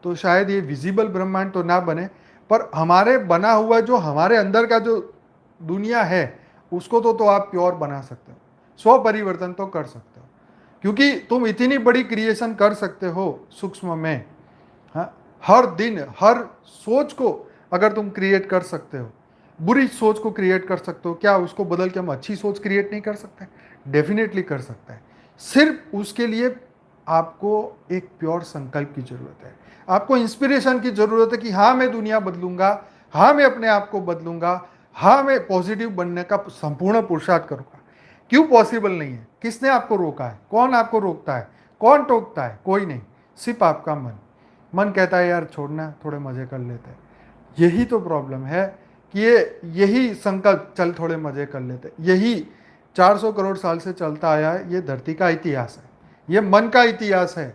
तो शायद ये विजिबल ब्रह्मांड तो ना बने, पर हमारे बना हुआ जो हमारे अंदर का जो दुनिया है उसको तो आप प्योर बना सकते हो, स्व परिवर्तन तो कर सकते हो, क्योंकि तुम इतनी बड़ी क्रिएशन कर सकते हो सूक्ष्म में। हाँ, हर दिन हर सोच को अगर तुम क्रिएट कर सकते हो, बुरी सोच को क्रिएट कर सकते हो, क्या उसको बदल के हम अच्छी सोच क्रिएट नहीं कर सकते? डेफिनेटली कर सकते हैं। सिर्फ उसके लिए आपको एक प्योर संकल्प की जरूरत है, आपको इंस्पिरेशन की जरूरत है कि हाँ मैं दुनिया बदलूंगा, हाँ मैं अपने आप को बदलूंगा, हाँ मैं पॉजिटिव बनने का संपूर्ण पुरुषार्थ करूंगा। क्यों पॉसिबल नहीं है? किसने आपको रोका है? कौन आपको रोकता है? कौन टोकता है? कोई नहीं, सिर्फ आपका मन। मन कहता है यार छोड़ना, थोड़े मजे कर लेते हैं। यही तो प्रॉब्लम है कि यही संकल्प, चल थोड़े मजे कर लेते, यही 400 करोड़ साल से चलता आया है। ये धरती का इतिहास है, ये मन का इतिहास है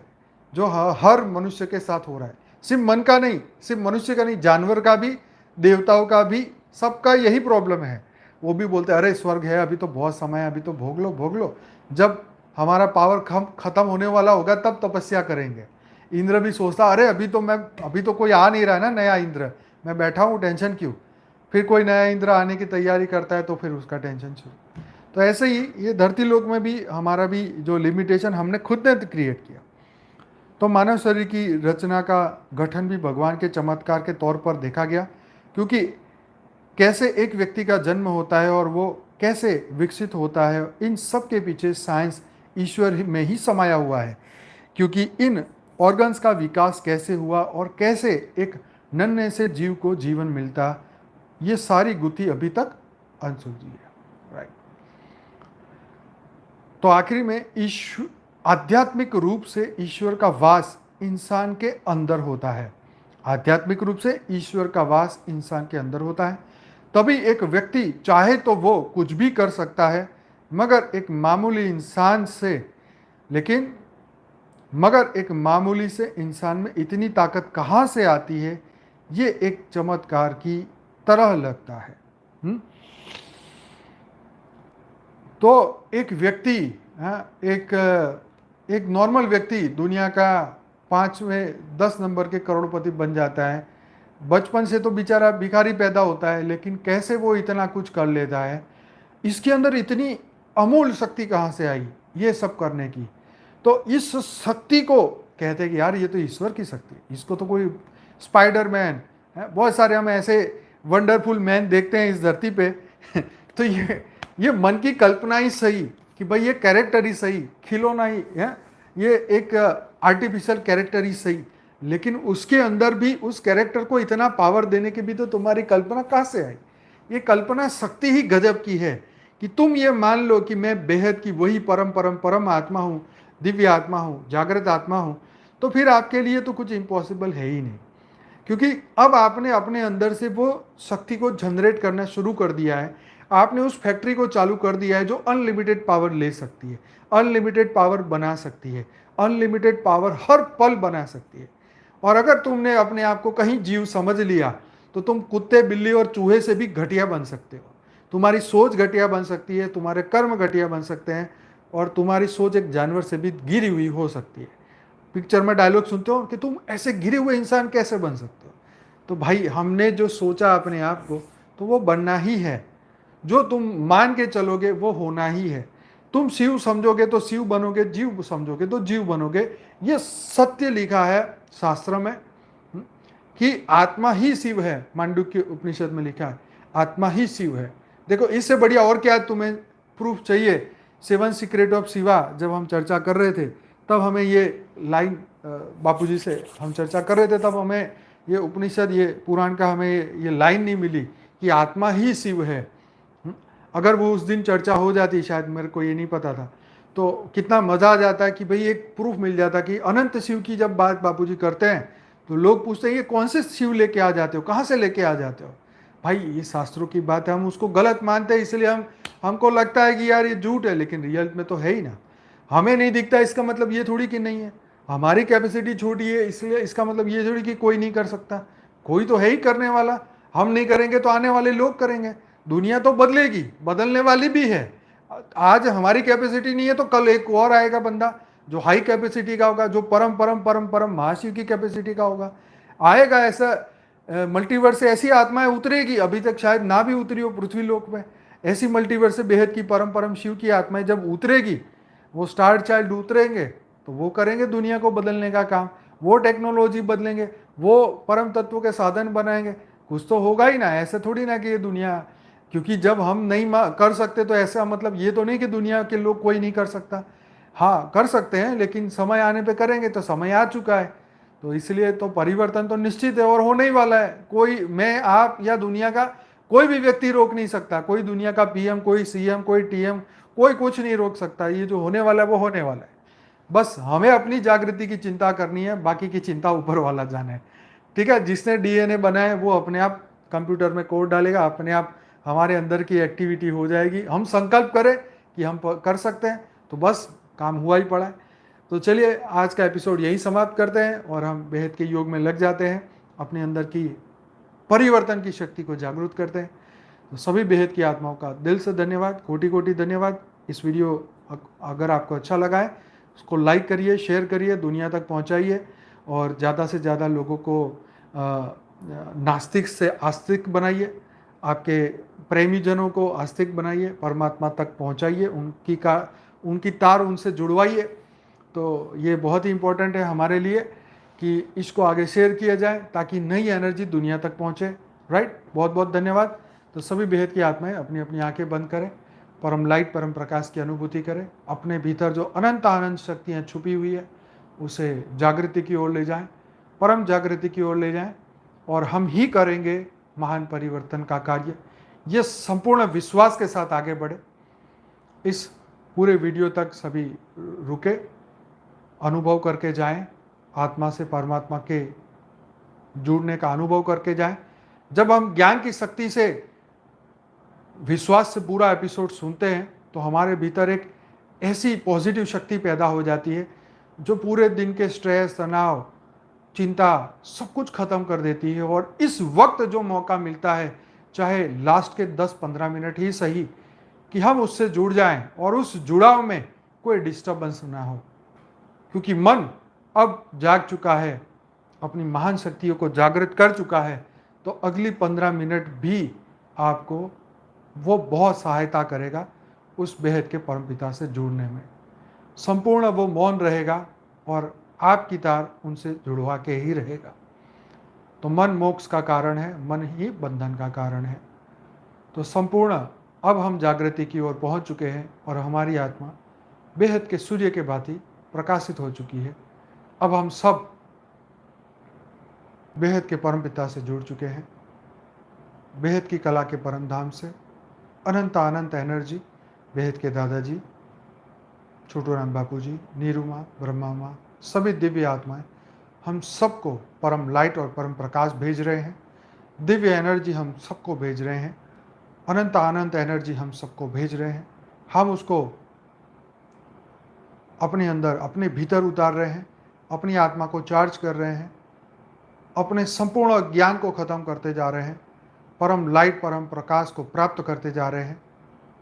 जो हर मनुष्य के साथ हो रहा है। सिर्फ मन का नहीं, सिर्फ मनुष्य का नहीं, जानवर का भी, देवताओं का भी, सबका यही प्रॉब्लम है। वो भी बोलते हैं अरे स्वर्ग है, अभी तो बहुत समय है, अभी तो भोग लो भोग लो, जब हमारा पावर खत्म होने वाला होगा तब तपस्या करेंगे। इंद्र भी सोचता अरे अभी तो कोई आ नहीं रहा है ना नया इंद्र, मैं बैठा हूँ, टेंशन क्यों? फिर कोई नया इंद्र आने की तैयारी करता है तो फिर उसका टेंशन शुरू। तो ऐसे ही ये धरती लोक में भी हमारा भी जो लिमिटेशन हमने खुद ने क्रिएट किया। तो मानव शरीर की रचना का गठन भी भगवान के चमत्कार के तौर पर देखा गया, क्योंकि कैसे एक व्यक्ति का जन्म होता है और वो कैसे विकसित होता है, इन सब के पीछे साइंस ईश्वर में ही समाया हुआ है। क्योंकि इन ऑर्गन्स का विकास कैसे हुआ और कैसे एक नन्हे से जीव को जीवन मिलता, ये सारी गुत्थी अभी तक अनसुलझी है। राइट। तो आखिरी में ईश्वर, आध्यात्मिक रूप से ईश्वर का वास इंसान के अंदर होता है। आध्यात्मिक रूप से ईश्वर का वास इंसान के अंदर होता है। तभी एक व्यक्ति चाहे तो वो कुछ भी कर सकता है, मगर एक मामूली इंसान से, लेकिन मगर एक मामूली से इंसान में इतनी ताकत कहाँ से आती है, ये एक चमत्कार की तरह लगता है। तो एक व्यक्ति, एक नॉर्मल व्यक्ति दुनिया का 5वें 10 नंबर के करोड़पति बन जाता है। बचपन से तो बेचारा भिखारी पैदा होता है, लेकिन कैसे वो इतना कुछ कर लेता है, इसके अंदर इतनी अमूल्य शक्ति कहाँ से आई ये सब करने की। तो इस शक्ति को कहते हैं कि यार ये तो ईश्वर की शक्ति, इसको तो कोई स्पाइडर मैन, बहुत सारे हम ऐसे वंडरफुल मैन देखते हैं इस धरती पे तो ये मन की कल्पना ही सही कि भाई ये कैरेक्टर ही सही, खिलौना ही है, ये एक आर्टिफिशियल कैरेक्टर ही सही, लेकिन उसके अंदर भी उस कैरेक्टर को इतना पावर देने की भी तो तुम्हारी कल्पना कहाँ से आई। ये कल्पना शक्ति ही गजब की है कि तुम ये मान लो कि मैं बेहद की वही परम परम परम आत्मा हूँ, दिव्य आत्मा हूँ, जागृत आत्मा हूँ, तो फिर आपके लिए तो कुछ इम्पॉसिबल है ही नहीं। क्योंकि अब आपने अपने अंदर से वो शक्ति को जनरेट करना शुरू कर दिया है। आपने उस फैक्ट्री को चालू कर दिया है जो अनलिमिटेड पावर ले सकती है, अनलिमिटेड पावर बना सकती है, अनलिमिटेड पावर हर पल बना सकती है। और अगर तुमने अपने आप को कहीं जीव समझ लिया तो तुम कुत्ते, बिल्ली और चूहे से भी घटिया बन सकते हो। तुम्हारी सोच घटिया बन सकती है, तुम्हारे कर्म घटिया बन सकते हैं, और तुम्हारी सोच एक जानवर से भी गिरी हुई हो सकती है। पिक्चर में डायलॉग सुनते हो कि तुम ऐसे गिरे हुए इंसान कैसे बन सकते हो। तो भाई हमने जो सोचा अपने आप को, तो वो बनना ही है। जो तुम मान के चलोगे वो होना ही है। तुम शिव समझोगे तो शिव बनोगे, जीव समझोगे तो जीव बनोगे। ये सत्य लिखा है शास्त्र में कि आत्मा ही शिव है। मांडुक्य उपनिषद में लिखा है आत्मा ही शिव है। देखो इससे बढ़िया और क्या तुम्हें प्रूफ चाहिए। 7 सीक्रेट ऑफ शिवा जब हम चर्चा कर रहे थे तब हमें ये लाइन बापूजी से हम चर्चा कर रहे थे, तब हमें ये उपनिषद, ये पुराण का हमें ये लाइन नहीं मिली कि आत्मा ही शिव है। अगर वो उस दिन चर्चा हो जाती, शायद मेरे को ये नहीं पता था, तो कितना मजा आ जाता है कि भाई एक प्रूफ मिल जाता कि अनंत शिव की जब बात बापूजी करते हैं तो लोग पूछते हैं ये कौन से शिव लेके आ जाते हो, कहाँ से लेके आ जाते हो। भाई ये शास्त्रों की बात है, हम उसको गलत मानते हैं, इसलिए हमको लगता है कि यार ये झूठ है, लेकिन रियल में तो है ही ना। हमें नहीं दिखता इसका मतलब ये थोड़ी कि नहीं है। हमारी कैपेसिटी छोटी है इसलिए इसका मतलब ये थोड़ी कि कोई नहीं कर सकता। कोई तो है ही करने वाला। हम नहीं करेंगे तो आने वाले लोग करेंगे। दुनिया तो बदलेगी, बदलने वाली भी है। आज हमारी कैपेसिटी नहीं है तो कल एक और आएगा बंदा जो हाई कैपेसिटी का होगा, जो परम परम परम परम महाशिव की कैपेसिटी का होगा। आएगा ऐसा मल्टीवर्स से ऐसी आत्माएं उतरेगी, अभी तक शायद ना भी उतरी हो पृथ्वी लोक में। ऐसी मल्टीवर्स से बेहद की परम परम शिव की आत्माएं जब उतरेगी, वो स्टार चाइल्ड उतरेंगे तो वो करेंगे दुनिया को बदलने का काम। वो टेक्नोलॉजी बदलेंगे, वो परम तत्व के साधन बनाएंगे। कुछ तो होगा ही ना, ऐसे थोड़ी ना कि ये दुनिया, क्योंकि जब हम नहीं कर सकते तो ऐसा मतलब ये तो नहीं कि दुनिया के लोग कोई नहीं कर सकता। हाँ कर सकते हैं, लेकिन समय आने पे करेंगे। तो समय आ चुका है, तो इसलिए तो परिवर्तन तो निश्चित है और होने ही वाला है। कोई, मैं, आप या दुनिया का कोई भी व्यक्ति रोक नहीं सकता। कोई दुनिया का पीएम, कोई सीएम, कोई टीएम, कोई कुछ नहीं रोक सकता। ये जो होने वाला है वो होने वाला है। बस हमें अपनी जागृति की चिंता करनी है, बाकी की चिंता ऊपर वाला जाने। ठीक है, जिसने डीएनए बनाए वो अपने आप कंप्यूटर में कोड डालेगा, अपने आप हमारे अंदर की एक्टिविटी हो जाएगी। हम संकल्प करें कि हम कर सकते हैं तो बस काम हुआ ही पड़ा है। तो चलिए आज का एपिसोड यही समाप्त करते हैं और हम बेहद के योग में लग जाते हैं, अपने अंदर की परिवर्तन की शक्ति को जागरूक करते हैं। तो सभी बेहद की आत्माओं का दिल से धन्यवाद, कोटि कोटि धन्यवाद। इस वीडियो अगर आपको अच्छा लगा है उसको लाइक करिए, शेयर करिए, दुनिया तक पहुंचाइए और ज़्यादा से ज़्यादा लोगों को नास्तिक से आस्तिक बनाइए, आपके प्रेमी जनों को आस्तिक बनाइए, परमात्मा तक पहुंचाइए, उनकी तार उनसे जुड़वाइए। तो ये बहुत ही इम्पोर्टेंट है हमारे लिए कि इसको आगे शेयर किया जाए ताकि नई एनर्जी दुनिया तक पहुंचे। राइट, बहुत बहुत धन्यवाद। तो सभी बेहद की आत्माएं अपनी अपनी आंखें बंद करें परम लाइट परम प्रकाश की अनुभूति करें। अपने भीतर जो अनंत आनंद शक्तियाँ छुपी हुई है उसे जागृति की ओर ले जाएं, परम जागृति की ओर ले जाएं, और हम ही करेंगे महान परिवर्तन का कार्य। ये संपूर्ण विश्वास के साथ आगे बढ़े। इस पूरे वीडियो तक सभी रुके, अनुभव करके जाएं, आत्मा से परमात्मा के जुड़ने का अनुभव करके जाएं। जब हम ज्ञान की शक्ति से, विश्वास से पूरा एपिसोड सुनते हैं तो हमारे भीतर एक ऐसी पॉजिटिव शक्ति पैदा हो जाती है जो पूरे दिन के स्ट्रेस, तनाव, चिंता सब कुछ खत्म कर देती है। और इस वक्त जो मौका मिलता है, चाहे लास्ट के 10-15 मिनट ही सही, कि हम उससे जुड़ जाएं और उस जुड़ाव में कोई डिस्टर्बेंस ना हो, क्योंकि मन अब जाग चुका है, अपनी महान शक्तियों को जागृत कर चुका है। तो अगली 15 मिनट भी आपको वो बहुत सहायता करेगा उस बेहद के परमपिता से जुड़ने में। संपूर्ण वो मौन रहेगा और आपकी तार उनसे जुड़वा के ही रहेगा। तो मन मोक्ष का कारण है, मन ही बंधन का कारण है। तो संपूर्ण अब हम जागृति की ओर पहुंच चुके हैं और हमारी आत्मा बेहद के सूर्य के भांति प्रकाशित हो चुकी है। अब हम सब बेहद के परमपिता से जुड़ चुके हैं, बेहद की कला के परम धाम से। अनंत अनंत एनर्जी बेहद के दादाजी, छोटू राम बापू जी, नीरू माँ, ब्रह्मा माँ, सभी दिव्य आत्माएं हम सबको परम लाइट और परम प्रकाश भेज रहे हैं। दिव्य एनर्जी हम सबको भेज रहे हैं, अनंत अनंत एनर्जी हम सबको भेज रहे हैं। हम उसको अपने अंदर, अपने भीतर उतार रहे हैं, अपनी आत्मा को चार्ज कर रहे हैं, अपने संपूर्ण ज्ञान को ख़त्म करते जा रहे हैं, परम लाइट परम प्रकाश को प्राप्त करते जा रहे हैं।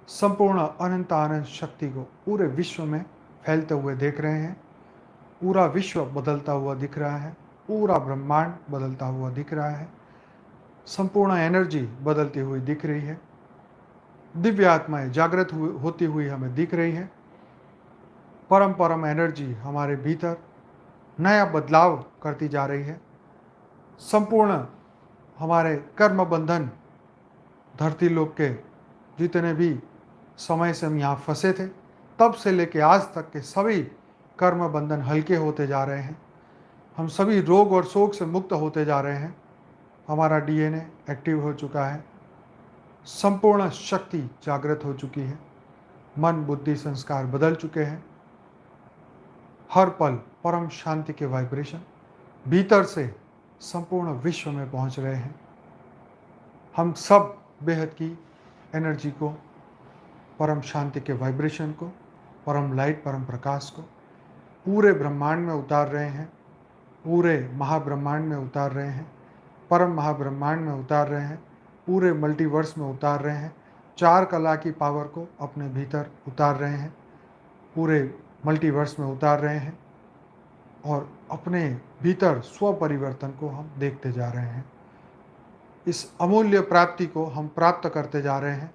संपूर्ण अनंत आनंद शक्ति को पूरे विश्व में फैलते हुए देख रहे हैं। पूरा विश्व बदलता हुआ दिख रहा है, पूरा ब्रह्मांड बदलता हुआ दिख रहा है, संपूर्ण एनर्जी बदलती हुई दिख रही है, दिव्य आत्माएं जागृत होती हुई हमें दिख रही है। परम परम एनर्जी हमारे भीतर नया बदलाव करती जा रही है। संपूर्ण हमारे कर्म बंधन, धरती लोक के जितने भी समय से हम यहाँ फंसे थे तब से लेके आज तक के सभी कर्म बंधन हल्के होते जा रहे हैं। हम सभी रोग और शोक से मुक्त होते जा रहे हैं। हमारा डीएनए एक्टिव हो चुका है, संपूर्ण शक्ति जागृत हो चुकी है, मन बुद्धि संस्कार बदल चुके हैं। हर पल परम शांति के वाइब्रेशन भीतर से संपूर्ण विश्व में पहुंच रहे हैं। हम सब बेहद की एनर्जी को, परम शांति के वाइब्रेशन को, परम लाइट परम प्रकाश को पूरे ब्रह्मांड में उतार रहे हैं, पूरे महाब्रह्मांड में उतार रहे हैं, परम महाब्रह्मांड में उतार रहे हैं, पूरे मल्टीवर्स में उतार रहे हैं। चार कला की पावर को अपने भीतर उतार रहे हैं, पूरे मल्टीवर्स में उतार रहे हैं और अपने भीतर स्व परिवर्तन को हम देखते जा रहे हैं। इस अमूल्य प्राप्ति को हम प्राप्त करते जा रहे हैं,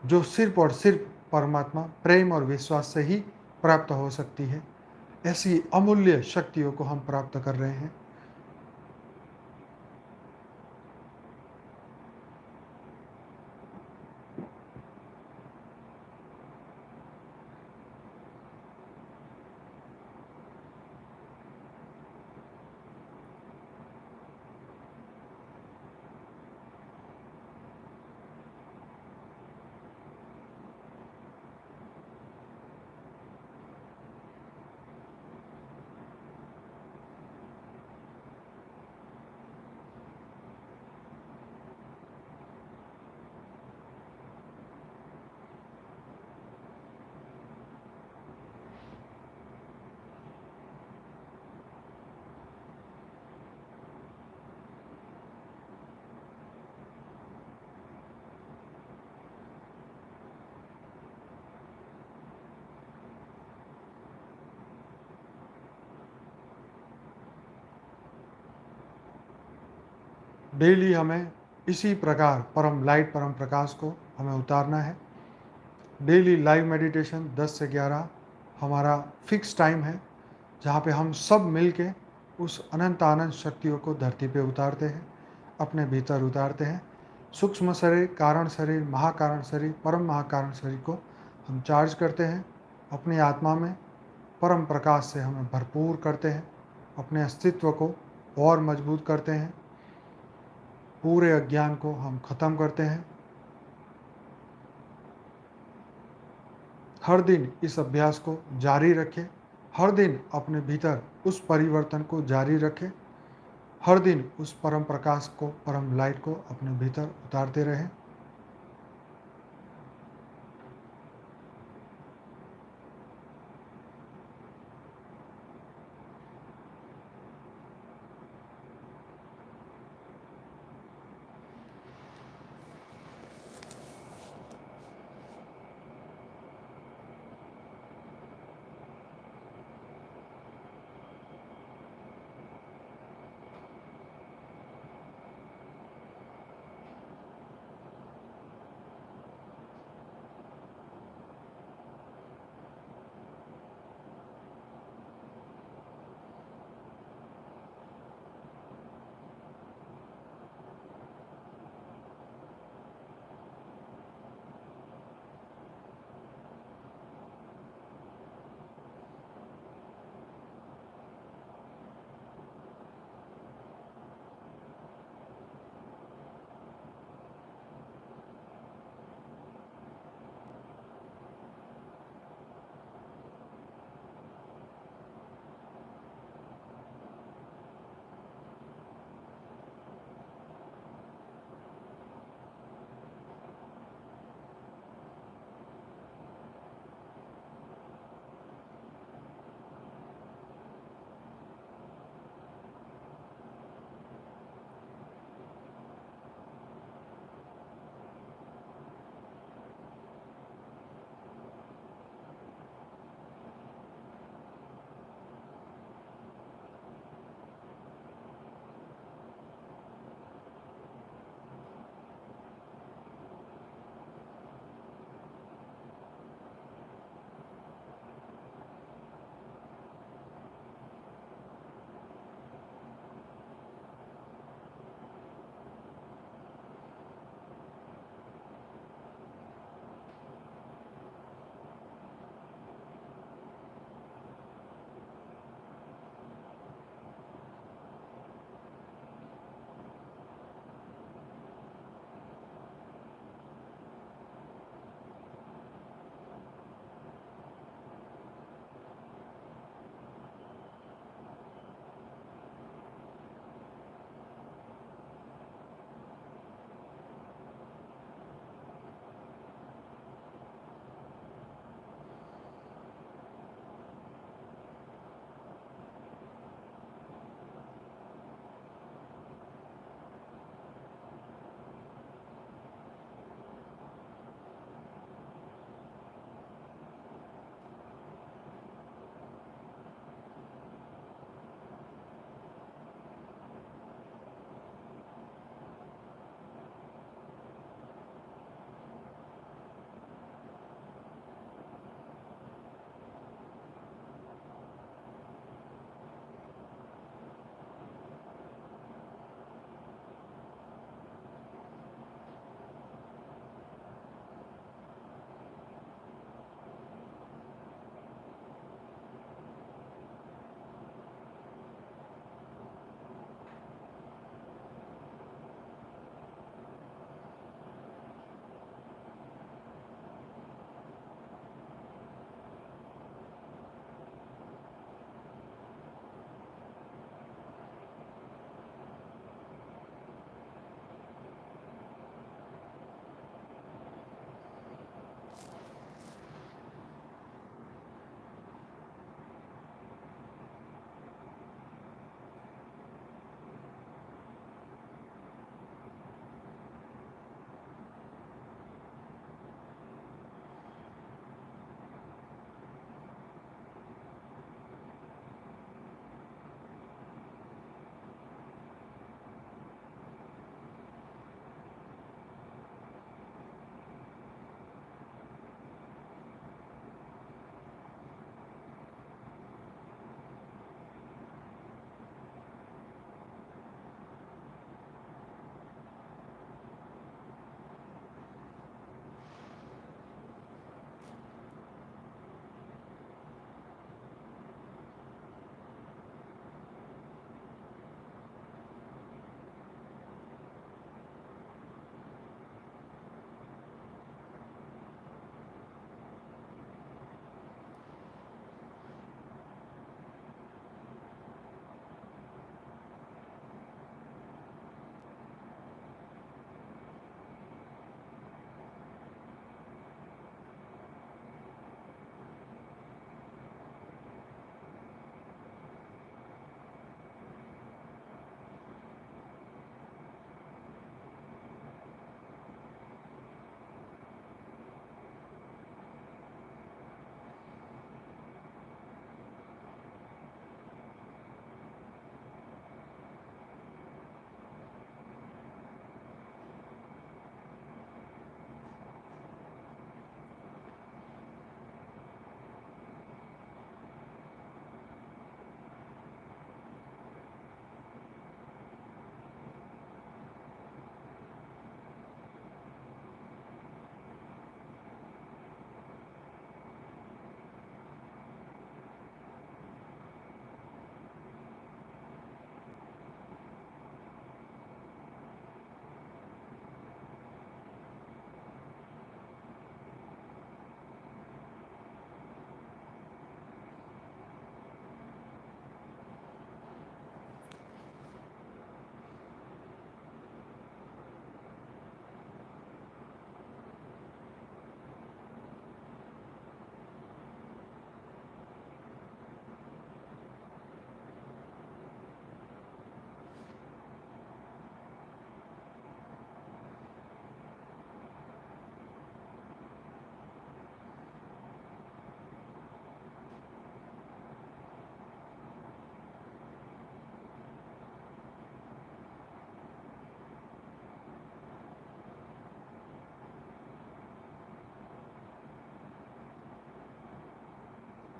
जो सिर्फ और सिर्फ परमात्मा प्रेम और विश्वास से ही प्राप्त हो सकती है। ऐसी अमूल्य शक्तियों को हम प्राप्त कर रहे हैं। डेली हमें इसी प्रकार परम लाइट परम प्रकाश को हमें उतारना है। डेली लाइव मेडिटेशन 10 से 11 हमारा फिक्स टाइम है, जहाँ पे हम सब मिल के उस अनंत आनंद शक्तियों को धरती पे उतारते हैं, अपने भीतर उतारते हैं। सूक्ष्म शरीर, कारण शरीर, महाकारण शरीर, परम महाकारण शरीर को हम चार्ज करते हैं, अपनी आत्मा में परम प्रकाश से हमें भरपूर करते हैं, अपने अस्तित्व को और मजबूत करते हैं, पूरे अज्ञान को हम खत्म करते हैं। हर दिन इस अभ्यास को जारी रखें, हर दिन अपने भीतर उस परिवर्तन को जारी रखें, हर दिन उस परम प्रकाश को, परम लाइट को अपने भीतर उतारते रहें।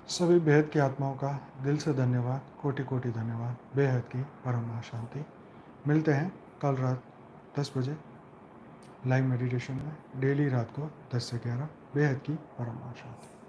सभी बेहद की आत्माओं का दिल से धन्यवाद, कोटि कोटि धन्यवाद। बेहद की परम शांति। मिलते हैं कल रात 10 बजे लाइव मेडिटेशन में, डेली रात को 10 से 11। बेहद की परम शांति।